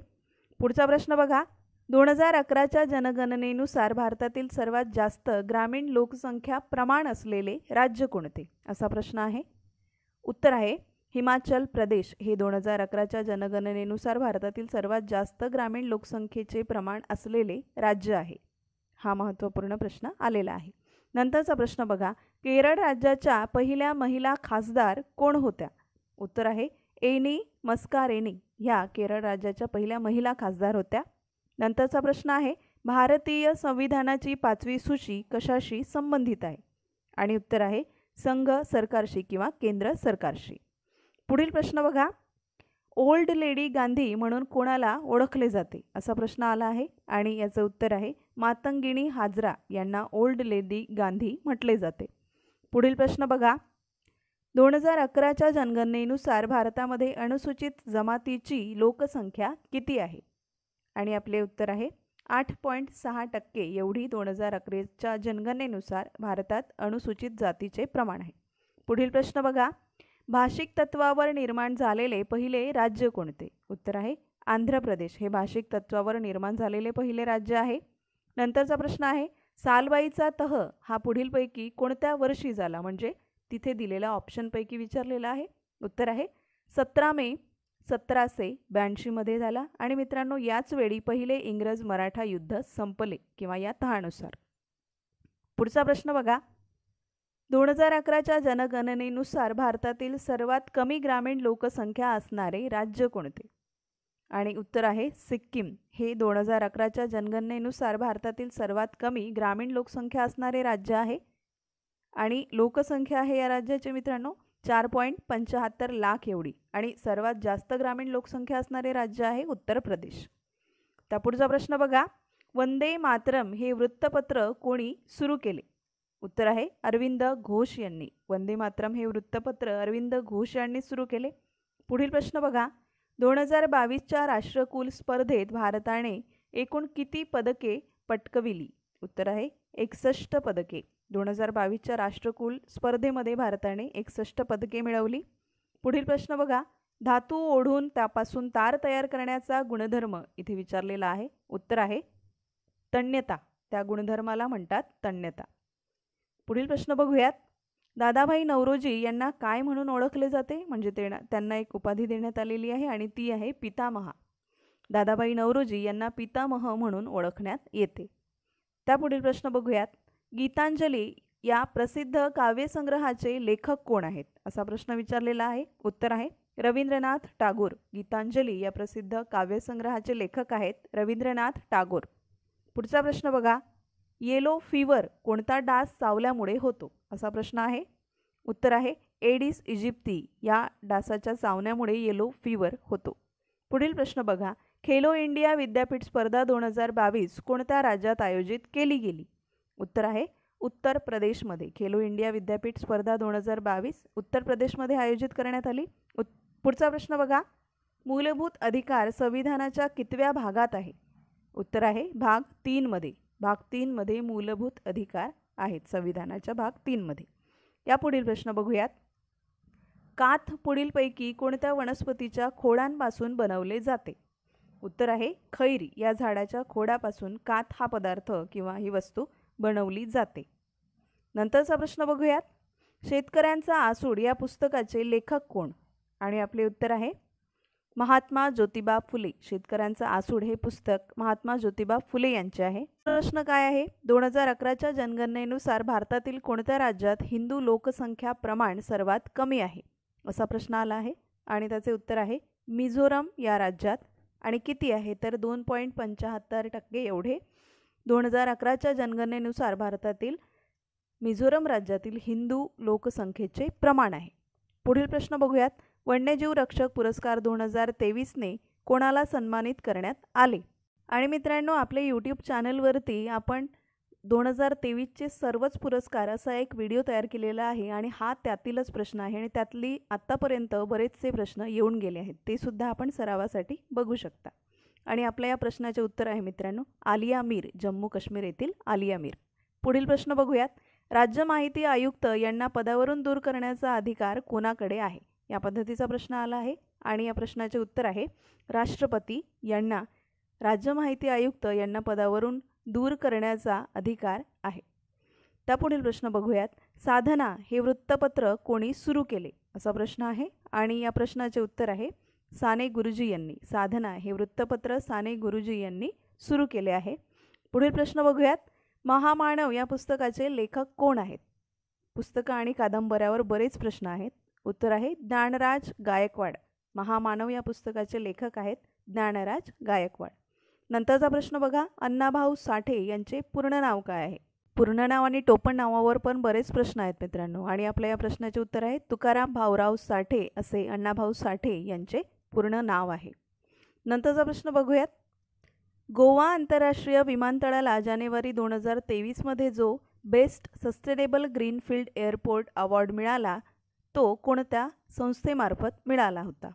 पुढचा प्रश्न बघा, 2011च्या जनगणनेनुसार भारतातील सर्वात जास्त ग्रामीण लोकसंख्या प्रमाण असलेले राज्य कोणते? असा प्रश्न आहे. उत्तर आहे हिमाचल प्रदेश हे 2011च्या जनगणनेनुसार भारतातील सर्वात जास्त ग्रामीण लोकसंख्येचे प्रमाण असलेले राज्य आहे. हा महत्त्वपूर्ण प्रश्न आलेला आहे. नंतरचा प्रश्न बघा, केरळ राज्याच्या पहिल्या महिला खासदार कोण होत्या? उत्तर आहे एनी मस्कारेनी ह्या केरळ राज्याच्या पहिल्या महिला खासदार होत्या. नंतरचा प्रश्न आहे भारतीय संविधानाची 5वी सूची कशाशी संबंधित आहे? आणि उत्तर आहे संघ सरकारशी किंवा केंद्र सरकारशी. पुढील प्रश्न बघा, ओल्ड लेडी गांधी म्हणून कोणाला ओळखले जाते? असा प्रश्न आला आहे आणि याचं उत्तर आहे मातंगिनी हाजरा यांना ओल्ड लेडी गांधी म्हटले जाते. पुढील प्रश्न बघा, 2011च्या जनगणनेनुसार भारतामध्ये अनुसूचित जमातीची लोकसंख्या किती आहे? आणि आपले उत्तर आहे 8.6% एवढी 2011च्या जनगणनेनुसार भारतात अनुसूचित जातीचे प्रमाण आहे. पुढील प्रश्न बघा, भाषिक तत्वावर निर्माण झालेले पहिले राज्य कोणते? उत्तर आहे आंध्र प्रदेश हे भाषिक तत्वावर निर्माण झालेले पहिले राज्य आहे. नंतरचा प्रश्न आहे सालबाईचा तह हा पुढीलपैकी कोणत्या वर्षी झाला? म्हणजे तिथे दिलेल्या ऑप्शनपैकी विचारलेला आहे. उत्तर आहे 17 मे 1782 मध्ये झाला. आणि मित्रांनो याच वेळी पहिले इंग्रज मराठा युद्ध संपले किंवा या तहानुसार. पुढचा प्रश्न बघा, 2011च्या जनगणनेनुसार भारतातील सर्वात कमी ग्रामीण लोकसंख्या असणारे राज्य कोणते? आणि उत्तर आहे सिक्कीम हे 2011च्या जनगणनेनुसार भारतातील सर्वात कमी ग्रामीण लोकसंख्या असणारे राज्य आहे. आणि लोकसंख्या आहे या राज्याचे मित्रांनो 4.75 लाख एवढी. आणि सर्वात जास्त ग्रामीण लोकसंख्या असणारे राज्य आहे उत्तर प्रदेश. त्या पुढचा प्रश्न बघा, वंदे मातरम हे वृत्तपत्र कोणी सुरू केले? उत्तर आहे अरविंद घोष यांनी. वंदे मातरम हे वृत्तपत्र अरविंद घोष यांनी सुरू केले. पुढील प्रश्न बघा, 2022च्या राष्ट्रकुल स्पर्धेत भारताने एकूण किती पदके पटकविली? उत्तर आहे 61 पदके. 2022च्या राष्ट्रकुल स्पर्धेमध्ये भारताने 61 पदके मिळवली. पुढील प्रश्न बघा, धातू ओढून त्यापासून तार तयार करण्याचा गुणधर्म इथे विचारलेला आहे. उत्तर आहे तन्यता. त्या गुणधर्माला म्हणतात तन्यता. पुढील प्रश्न बघूयात, दादाभाई नौरोजी यांना काय म्हणून ओळखले जाते? म्हणजे त्यांना एक उपाधी देण्यात आलेली आहे आणि ती आहे पितामहा. दादाभाई नौरोजी यांना पितामह म्हणून ओळखण्यात येते. त्या पुढील प्रश्न बघूयात, गीतांजली या प्रसिद्ध काव्यसंग्रहाचे लेखक कोण आहेत? असा प्रश्न विचारलेला आहे. उत्तर आहे रवींद्रनाथ टागोर. गीतांजली या प्रसिद्ध काव्यसंग्रहाचे लेखक आहेत रवींद्रनाथ टागोर. पुढचा प्रश्न बघा, येलो फीवर कोणता डास चावल्यामुळे होतो? असा प्रश्न आहे. उत्तर आहे एडिस इजिप्ती या डासाच्या चावण्यामुळे येलो फीवर होतो. पुढील प्रश्न बघा, खेलो इंडिया विद्यापीठ स्पर्धा 2022 कोणत्या राज्यात आयोजित केली गेली? उत्तर आहे उत्तर प्रदेशमध्ये. खेलो इंडिया विद्यापीठ स्पर्धा 2022 उत्तर प्रदेशमध्ये आयोजित करण्यात आली. पुढचा प्रश्न बघा, मूलभूत अधिकार संविधानाच्या कितव्या भागात आहे? उत्तर आहे भाग 3 मध्ये. भाग 3 मध्ये मूलभूत अधिकार आहेत संविधानाच्या भाग 3 मध्ये. या पुढील प्रश्न बघूयात, काथ पुढीलपैकी कोणत्या वनस्पतीच्या खोडांपासून बनवले जाते? उत्तर आहे खैरी. या झाडाच्या खोडापासून काथ हा पदार्थ किंवा ही वस्तू बनवली जाते. नंतरचा प्रश्न बघूयात, शेतकऱ्यांचा आसूड या पुस्तकाचे लेखक कोण? आणि आपले उत्तर आहे महात्मा ज्योतिबा फुले. शेतकऱ्यांचा आसूड हे पुस्तक महात्मा ज्योतिबा फुले यांचे आहे. प्रश्न काय आहे, 2011च्या जनगणनेनुसार भारतातील कोणत्या राज्यात हिंदू लोकसंख्या प्रमाण सर्वात कमी आहे? असा प्रश्न आला आहे आणि त्याचे उत्तर आहे मिझोरम या राज्यात. आणि किती आहे तर 2.75% एवढे 2011च्या जनगणनेनुसार भारतातील मिझोरम राज्यातील हिंदू लोकसंख्येचे प्रमाण आहे. पुढील प्रश्न बघूयात, वन्यजीव रक्षक पुरस्कार 2023 ने कोणाला सन्मानित करण्यात आले? आणि मित्रांनो, आपल्या यूट्यूब चॅनलवरती आपण 2023चे सर्वच पुरस्कार असा एक व्हिडिओ तयार केलेला आहे आणि हा त्यातीलच प्रश्न आहे आणि त्यातली आत्तापर्यंत बरेचसे प्रश्न येऊन गेले आहेत, ते सुद्धा आपण सरावासाठी बघू शकता. आणि आपल्या या प्रश्नाचे उत्तर आहे मित्रांनो, आलिया मीर, जम्मू काश्मीर येथील आलिया मीर. पुढील प्रश्न बघूयात. राज्य माहिती आयुक्त यांना पदावरून दूर करण्याचा अधिकार कोणाकडे आहे? या पद्धतीचा प्रश्न आला आहे आणि या प्रश्नाचे उत्तर आहे राष्ट्रपती यांना राज्य माहिती आयुक्त यांना पदावरून दूर करण्याचा अधिकार आहे. त्यापुढील प्रश्न बघूयात. साधना हे वृत्तपत्र कोणी सुरू केले? असा प्रश्न आहे आणि या प्रश्नाचे उत्तर आहे साने गुरुजी यांनी. साधना हे वृत्तपत्र साने गुरुजी यांनी सुरू केले आहे. पुढील प्रश्न बघूयात. महामानव या पुस्तकाचे लेखक कोण आहेत? पुस्तकं आणि कादंबऱ्यावर बरेच प्रश्न आहेत. उत्तर आहे ज्ञानराज गायकवाड. महामानव या पुस्तकाचे लेखक आहेत ज्ञानराज गायकवाड. नंतरचा प्रश्न बघा. अण्णाभाऊ साठे यांचे पूर्ण नाव काय आहे? पूर्ण नाव आणि टोपण नावावर पण बरेच प्रश्न आहेत मित्रांनो आणि आपल्या या प्रश्नाचे उत्तर आहे तुकाराम भाऊराव साठे असे अण्णाभाऊ साठे यांचे पूर्ण नाव आहे. नंतरचा प्रश्न बघूयात. गोवा आंतरराष्ट्रीय विमानतळाला जानेवारी 2023मध्ये जो best sustainable greenfield airport award मिळाला तो कोणत्या संस्थेमार्फत मिळाला होता?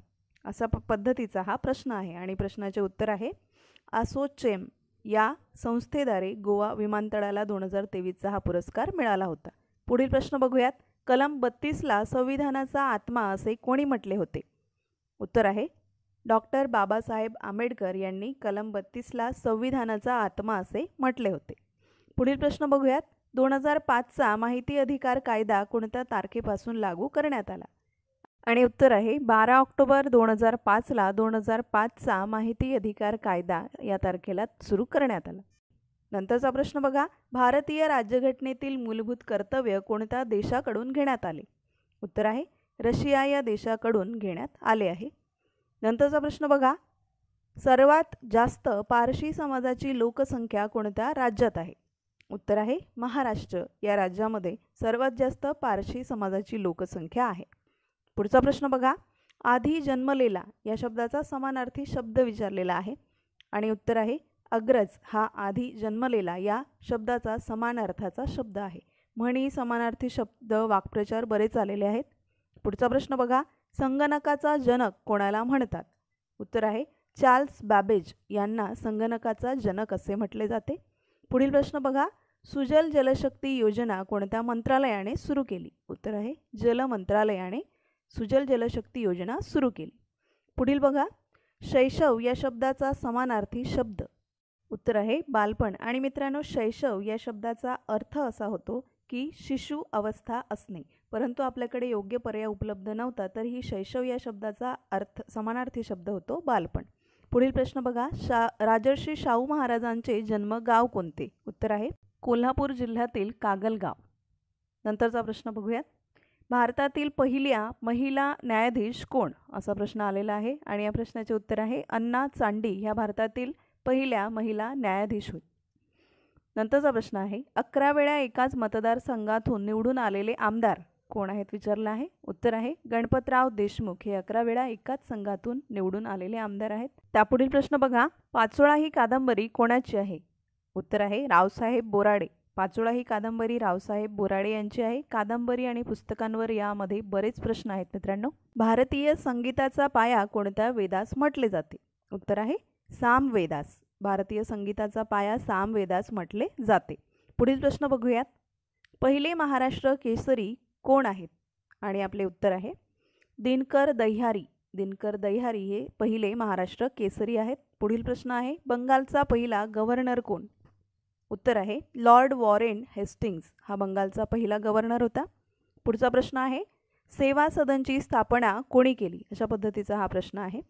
असा पद्धतीचा हा प्रश्न आहे आणि प्रश्नाचे उत्तर आहे असोचेम या संस्थेद्वारे गोवा विमानतळाला 2023चा हा पुरस्कार मिळाला होता. पुढील प्रश्न बघूयात. कलम 32ला संविधानाचा आत्मा असे कोणी म्हटले होते? उत्तर आहे डॉक्टर बाबासाहेब आंबेडकर यांनी कलम 32ला संविधानाचा आत्मा असे म्हटले होते. पुढील प्रश्न बघूयात. 2005चा माहिती अधिकार कायदा कोणत्या तारखेपासून लागू करण्यात आला? आणि उत्तर आहे 12 ऑक्टोबर 2005ला 2005चा माहिती अधिकार कायदा या तारखेला सुरू करण्यात आला. नंतरचा प्रश्न बघा. भारतीय राज्यघटनेतील मूलभूत कर्तव्य कोणत्या देशाकडून घेण्यात आले? उत्तर आहे रशिया या देशाकडून घेण्यात आले आहे. नंतरचा प्रश्न बघा. सर्वात जास्त पारशी समाजाची लोकसंख्या कोणत्या राज्यात आहे? उत्तर आहे महाराष्ट्र या राज्यामध्ये सर्वात जास्त पारशी समाजाची लोकसंख्या आहे. पुढचा प्रश्न बघा. आधी जन्मलेला या शब्दाचा समानार्थी शब्द विचारलेला आहे आणि उत्तर आहे अग्रज हा आधी जन्मलेला या शब्दाचा समानार्थाचा शब्द आहे. म्हणी, समानार्थी शब्द, वाक्प्रचार बरेच आलेले आहेत. पुढचा प्रश्न बघा. संगणकाचा जनक कोणाला म्हणतात? उत्तर आहे चार्ल्स बॅबेज यांना संगणकाचा जनक असे म्हटले जाते. पुढील प्रश्न बघा. सुजल जलशक्ती योजना कोणत्या मंत्रालयाने सुरू केली? उत्तर आहे जल मंत्रालयाने सुजल जलशक्ती योजना सुरू केली. पुढील बघा. शैशव या शब्दाचा समानार्थी शब्द? उत्तर आहे बालपण. आणि मित्रांनो, शैशव या शब्दाचा अर्थ असा होतो की शिशु अवस्था असणे, परंतु आपल्याकडे योग्य पर्याय उपलब्ध नव्हता तर ही शैशव या शब्दाचा अर्थ समानार्थी शब्द होतो बालपण. पुढील प्रश्न बघा. राजर्षी शाहू महाराजांचे जन्मगाव कोणते? उत्तर आहे कोल्हापूर जिल्ह्यातील कागलगाव. नंतरचा प्रश्न बघूयात. भारतातील पहिल्या महिला न्यायाधीश कोण? असा प्रश्न आलेला आहे आणि या प्रश्नाचे उत्तर आहे अण्णा चांडी ह्या भारतातील पहिल्या महिला न्यायाधीश होत. नंतरचा प्रश्न आहे 11 वेळा एकाच मतदारसंघातून निवडून आलेले आमदार कोण आहेत विचारला आहे. उत्तर आहे गणपतराव देशमुख हे 11 वेळा एकाच संघातून निवडून आलेले आमदार आहेत. त्यापुढील प्रश्न बघा. पाचोळा ही कादंबरी कोणाची आहे? उत्तर आहे रावसाहेब बोराडे. पाचोळा ही कादंबरी रावसाहेब बोराडे यांची आहे. कादंबरी आणि पुस्तकांवर यामध्ये बरेच प्रश्न आहेत मित्रांनो. भारतीय संगीताचा पाया कोणत्या वेदास म्हटले जाते? उत्तर आहे सामवेदास. भारतीय संगीताचा पाया सामवेदास म्हटले जाते. पुढील प्रश्न बघूयात. पहिले महाराष्ट्र केसरी कोण आहेत? आणि आपले उत्तर आहे दिनकर दह्यारी. दिनकर दह्यारी हे पहिले महाराष्ट्र केसरी आहेत. पुढील प्रश्न आहे बंगालचा पहिला गव्हर्नर कोण? उत्तर आहे लॉर्ड वॉरेन हेस्टिंग्स हा बंगालचा पहिला गव्हर्नर होता. पुढचा प्रश्न आहे सेवा सदनची स्थापना कोणी केली? अशा पद्धतीचा हा प्रश्न आहे.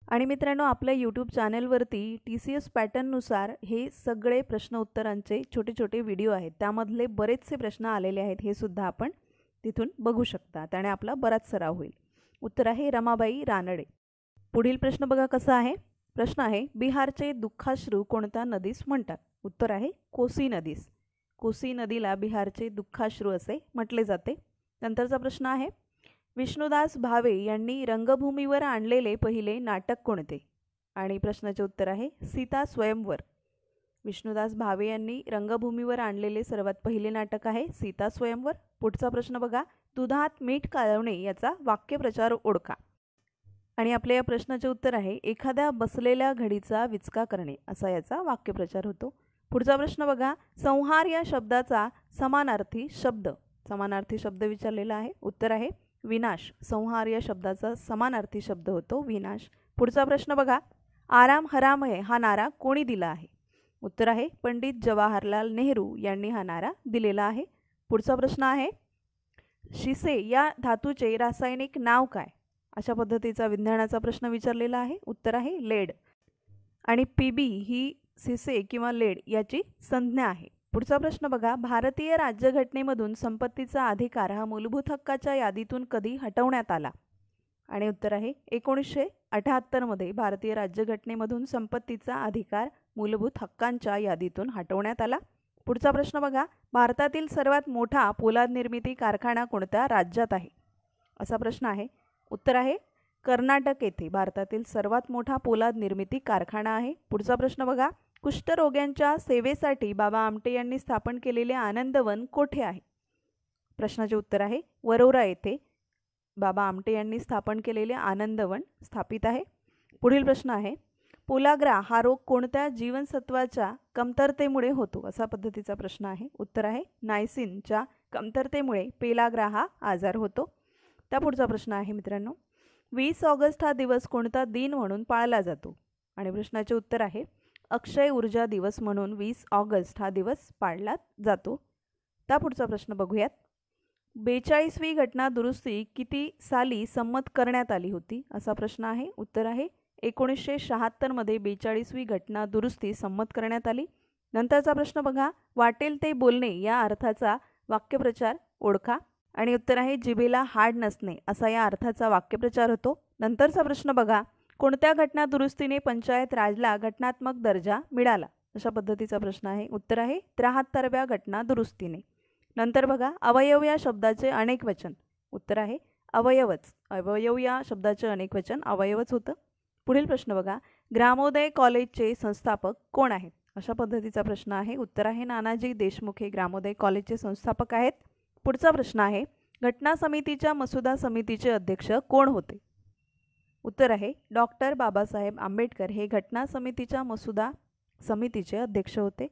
आणि मित्रांनो, आपल्या यूट्यूब चॅनलवरती TCS पॅटर्ननुसार हे सगळे प्रश्न उत्तरांचे छोटे छोटे व्हिडिओ आहेत. त्यामधले बरेचसे प्रश्न आलेले आहेत, हे सुद्धा आपण तिथून बघू शकता. त्याने आपला बराच सराव होईल. उत्तर आहे रमाबाई रानडे. पुढील प्रश्न बघा कसा आहे. प्रश्न आहे बिहारचे दुःखाश्रू कोणत्या नदीस म्हणतात? उत्तर आहे कोसी नदीस. कोसी नदीला बिहारचे दुःखाश्रू असे म्हटले जाते. नंतरचा प्रश्न आहे विष्णुदास भावे यांनी रंगभूमीवर आणलेले पहिले नाटक कोणते? आणि प्रश्नाचे उत्तर आहे सीता स्वयंवर. विष्णुदास भावे यांनी रंगभूमीवर आणलेले सर्वात पहिले नाटक आहे सीता स्वयंवर. पुढचा प्रश्न बघा, दुधात मीठ कालवणे याचा वाक्यप्रचार ओळखा. आणि आपल्या या प्रश्नाचे उत्तर आहे एखाद्या बसलेल्या घडीचा विचका करणे असा याचा वाक्यप्रचार होतो. पुढचा प्रश्न बघा, संहार या शब्दाचा समानार्थी शब्द विचारलेला आहे. उत्तर आहे विनाश. संहार या शब्दाचा समानार्थी शब्द होतो विनाश. पुढचा प्रश्न बघा, आराम हराम है हा नारा कोणी दिला आहे? उत्तर आहे पंडित जवाहरलाल नेहरू यांनी हा नारा दिलेला आहे. पुढचा प्रश्न आहे शिसे या धातूचे रासायनिक नाव काय? अशा पद्धतीचा विज्ञानाचा प्रश्न विचारलेला आहे. उत्तर आहे लेड. आणि पीबी ही शिसे किंवा लेड याची संज्ञा आहे. पुढचा प्रश्न बघा, भारतीय राज्यघटनेमधून संपत्तीचा अधिकार हा मूलभूत हक्काच्या यादीतून कधी हटवण्यात आला? आणि उत्तर आहे 1978 मध्ये भारतीय राज्यघटनेमधून संपत्तीचा अधिकार मूलभूत हक्कांच्या यादीतून हटवण्यात आला. पुढचा प्रश्न बघा, भारतातील सर्वात मोठा पोलाद निर्मिती कारखाना कोणत्या राज्यात आहे? असा प्रश्न आहे. उत्तर आहे कर्नाटक येथे भारतातील सर्वात मोठा पोलाद निर्मिती कारखाना आहे. पुढचा प्रश्न बघा, कुष्ठरोग्यांच्या सेवेसाठी बाबा आमटे यांनी स्थापन केलेले आनंदवन कोठे आहे? प्रश्नाचे उत्तर आहे वरोरा येथे बाबा आमटे यांनी स्थापन केलेले आनंदवन स्थापित आहे. पुढील प्रश्न आहे पोलाग्रा हा रोग कोणत्या जीवनसत्वाच्या कमतरतेमुळे होतो? असा पद्धतीचा प्रश्न आहे. उत्तर आहे नायसिनच्या कमतरतेमुळे पेलाग्रा हा आजार होतो. त्या पुढचा प्रश्न आहे मित्रांनो, 20 ऑगस्ट हा दिवस कोणता दिन म्हणून पाळला जातो? आणि प्रश्नाचे उत्तर आहे अक्षय ऊर्जा दिवस म्हणून 20 ऑगस्ट हा दिवस पाळला जातो. त्या पुढचा प्रश्न बघूयात, 42वी घटना दुरुस्ती किती साली संमत करण्यात आली होती? असा प्रश्न आहे. उत्तर आहे 1976 मध्ये 42वी घटना दुरुस्ती संमत करण्यात आली. नंतरचा प्रश्न बघा, वाटेल ते बोलणे या अर्थाचा वाक्यप्रचार ओळखा. आणि उत्तर आहे जिभेला हाड नसणे असा या अर्थाचा वाक्यप्रचार होतो. नंतरचा प्रश्न बघा, कोणत्या घटना दुरुस्तीने पंचायत राजला घटनात्मक दर्जा मिळाला? अशा पद्धतीचा प्रश्न आहे. उत्तर आहे 73व्या घटना दुरुस्तीने. नंतर बघा, अवयव या शब्दाचे अनेक वचन. उत्तर आहे अवयवच. अवयव या शब्दाचे अनेक वचन अवयवच होतं. पुढील प्रश्न बघा, ग्रामोदय कॉलेजचे संस्थापक कोण आहेत? अशा पद्धतीचा प्रश्न आहे. उत्तर आहे नानाजी देशमुख हे ग्रामोदय कॉलेजचे संस्थापक आहेत. पुढचा प्रश्न आहे घटना समितीच्या मसुदा समितीचे अध्यक्ष कोण होते? उत्तर आहे डॉक्टर बाबासाहेब आंबेडकर हे घटना समितीच्या मसुदा समितीचे अध्यक्ष होते.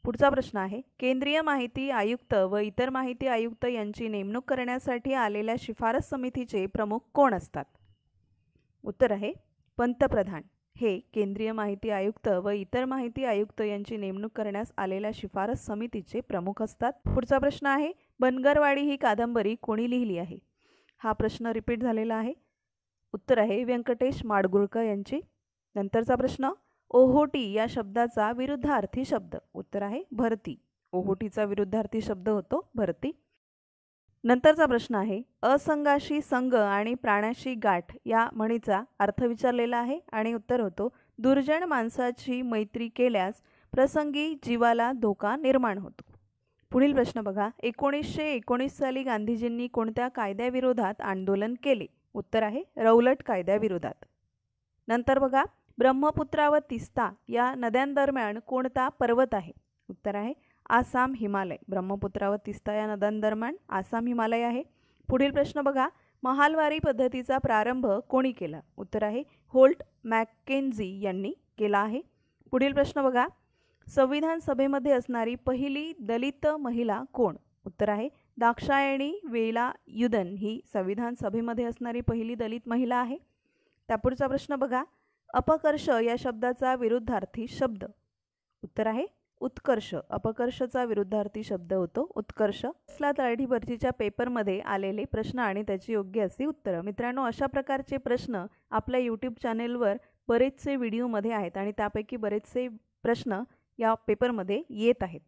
पुढचा प्रश्न आहे केंद्रीय माहिती आयुक्त व इतर माहिती आयुक्त यांची नेमणूक करण्यासाठी आलेल्या शिफारस समितीचे प्रमुख कोण असतात? उत्तर आहे पंतप्रधान हे केंद्रीय माहिती आयुक्त व इतर माहिती आयुक्त यांची नेमणूक करण्यास आलेल्या शिफारस समितीचे प्रमुख असतात. पुढचा प्रश्न आहे बनगरवाडी ही कादंबरी कोणी लिहिली आहे? हा प्रश्न रिपीट झालेला आहे. उत्तर आहे व्यंकटेश माडगुळकर यांची. नंतरचा प्रश्न, ओहोटी या शब्दाचा विरुद्धार्थी शब्द. उत्तर आहे भरती. ओहोटीचा विरुद्धार्थी शब्द होतो भरती. नंतरचा प्रश्न आहे असंगाशी संग आणि प्राण्याशी गाठ या म्हणीचा अर्थ विचारलेला आहे आणि उत्तर होतो दुर्जन माणसाची मैत्री केल्यास प्रसंगी जीवाला धोका निर्माण होतो. पुढील प्रश्न बघा, 1919 साली गांधीजींनी कोणत्या कायद्याविरोधात आंदोलन केले? उत्तर आहे रौलट कायद्याविरोधात. नंतर बघा, ब्रह्मपुत्रा व तिस्ता या नद्यांदरम्यान कोणता पर्वत आहे? उत्तर आहे आसाम हिमालय. ब्रह्मपुत्रा व तिस्ता या नद्यांदरम्यान आसाम हिमालय आहे. पुढील प्रश्न बघा, महालवारी पद्धतीचा प्रारंभ कोणी केला? उत्तर आहे होल्ट मॅकेन्झी यांनी केला आहे. पुढील प्रश्न बघा, संविधान सभेमध्ये असणारी पहिली दलित महिला कोण? उत्तर आहे दाक्षायणी वेलायुधन ही संविधान सभेमध्ये असणारी पहिली दलित महिला आहे. त्यापुढचा प्रश्न बघा, अपकर्ष या शब्दाचा विरुद्धार्थी शब्द. उत्तर आहे उत्कर्ष. अपकर्षचा विरुद्धार्थी शब्द होतो उत्कर्ष. तलाठी भरतीच्या पेपरमध्ये आलेले प्रश्न आणि त्याची योग्य अशी उत्तरं. मित्रांनो, अशा प्रकारचे प्रश्न आपल्या यूट्यूब चॅनेलवर बरेचसे व्हिडिओमध्ये आहेत आणि त्यापैकी बरेचसे प्रश्न या पेपरमध्ये येत आहेत.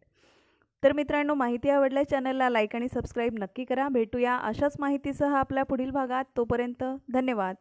तर मित्रांनो, माहिती आवडल्यास चॅनलला लाईक आणि सबस्क्राईब नक्की करा. भेटूया अशाच माहितीसह आपल्या पुढील भागात. तोपर्यंत धन्यवाद.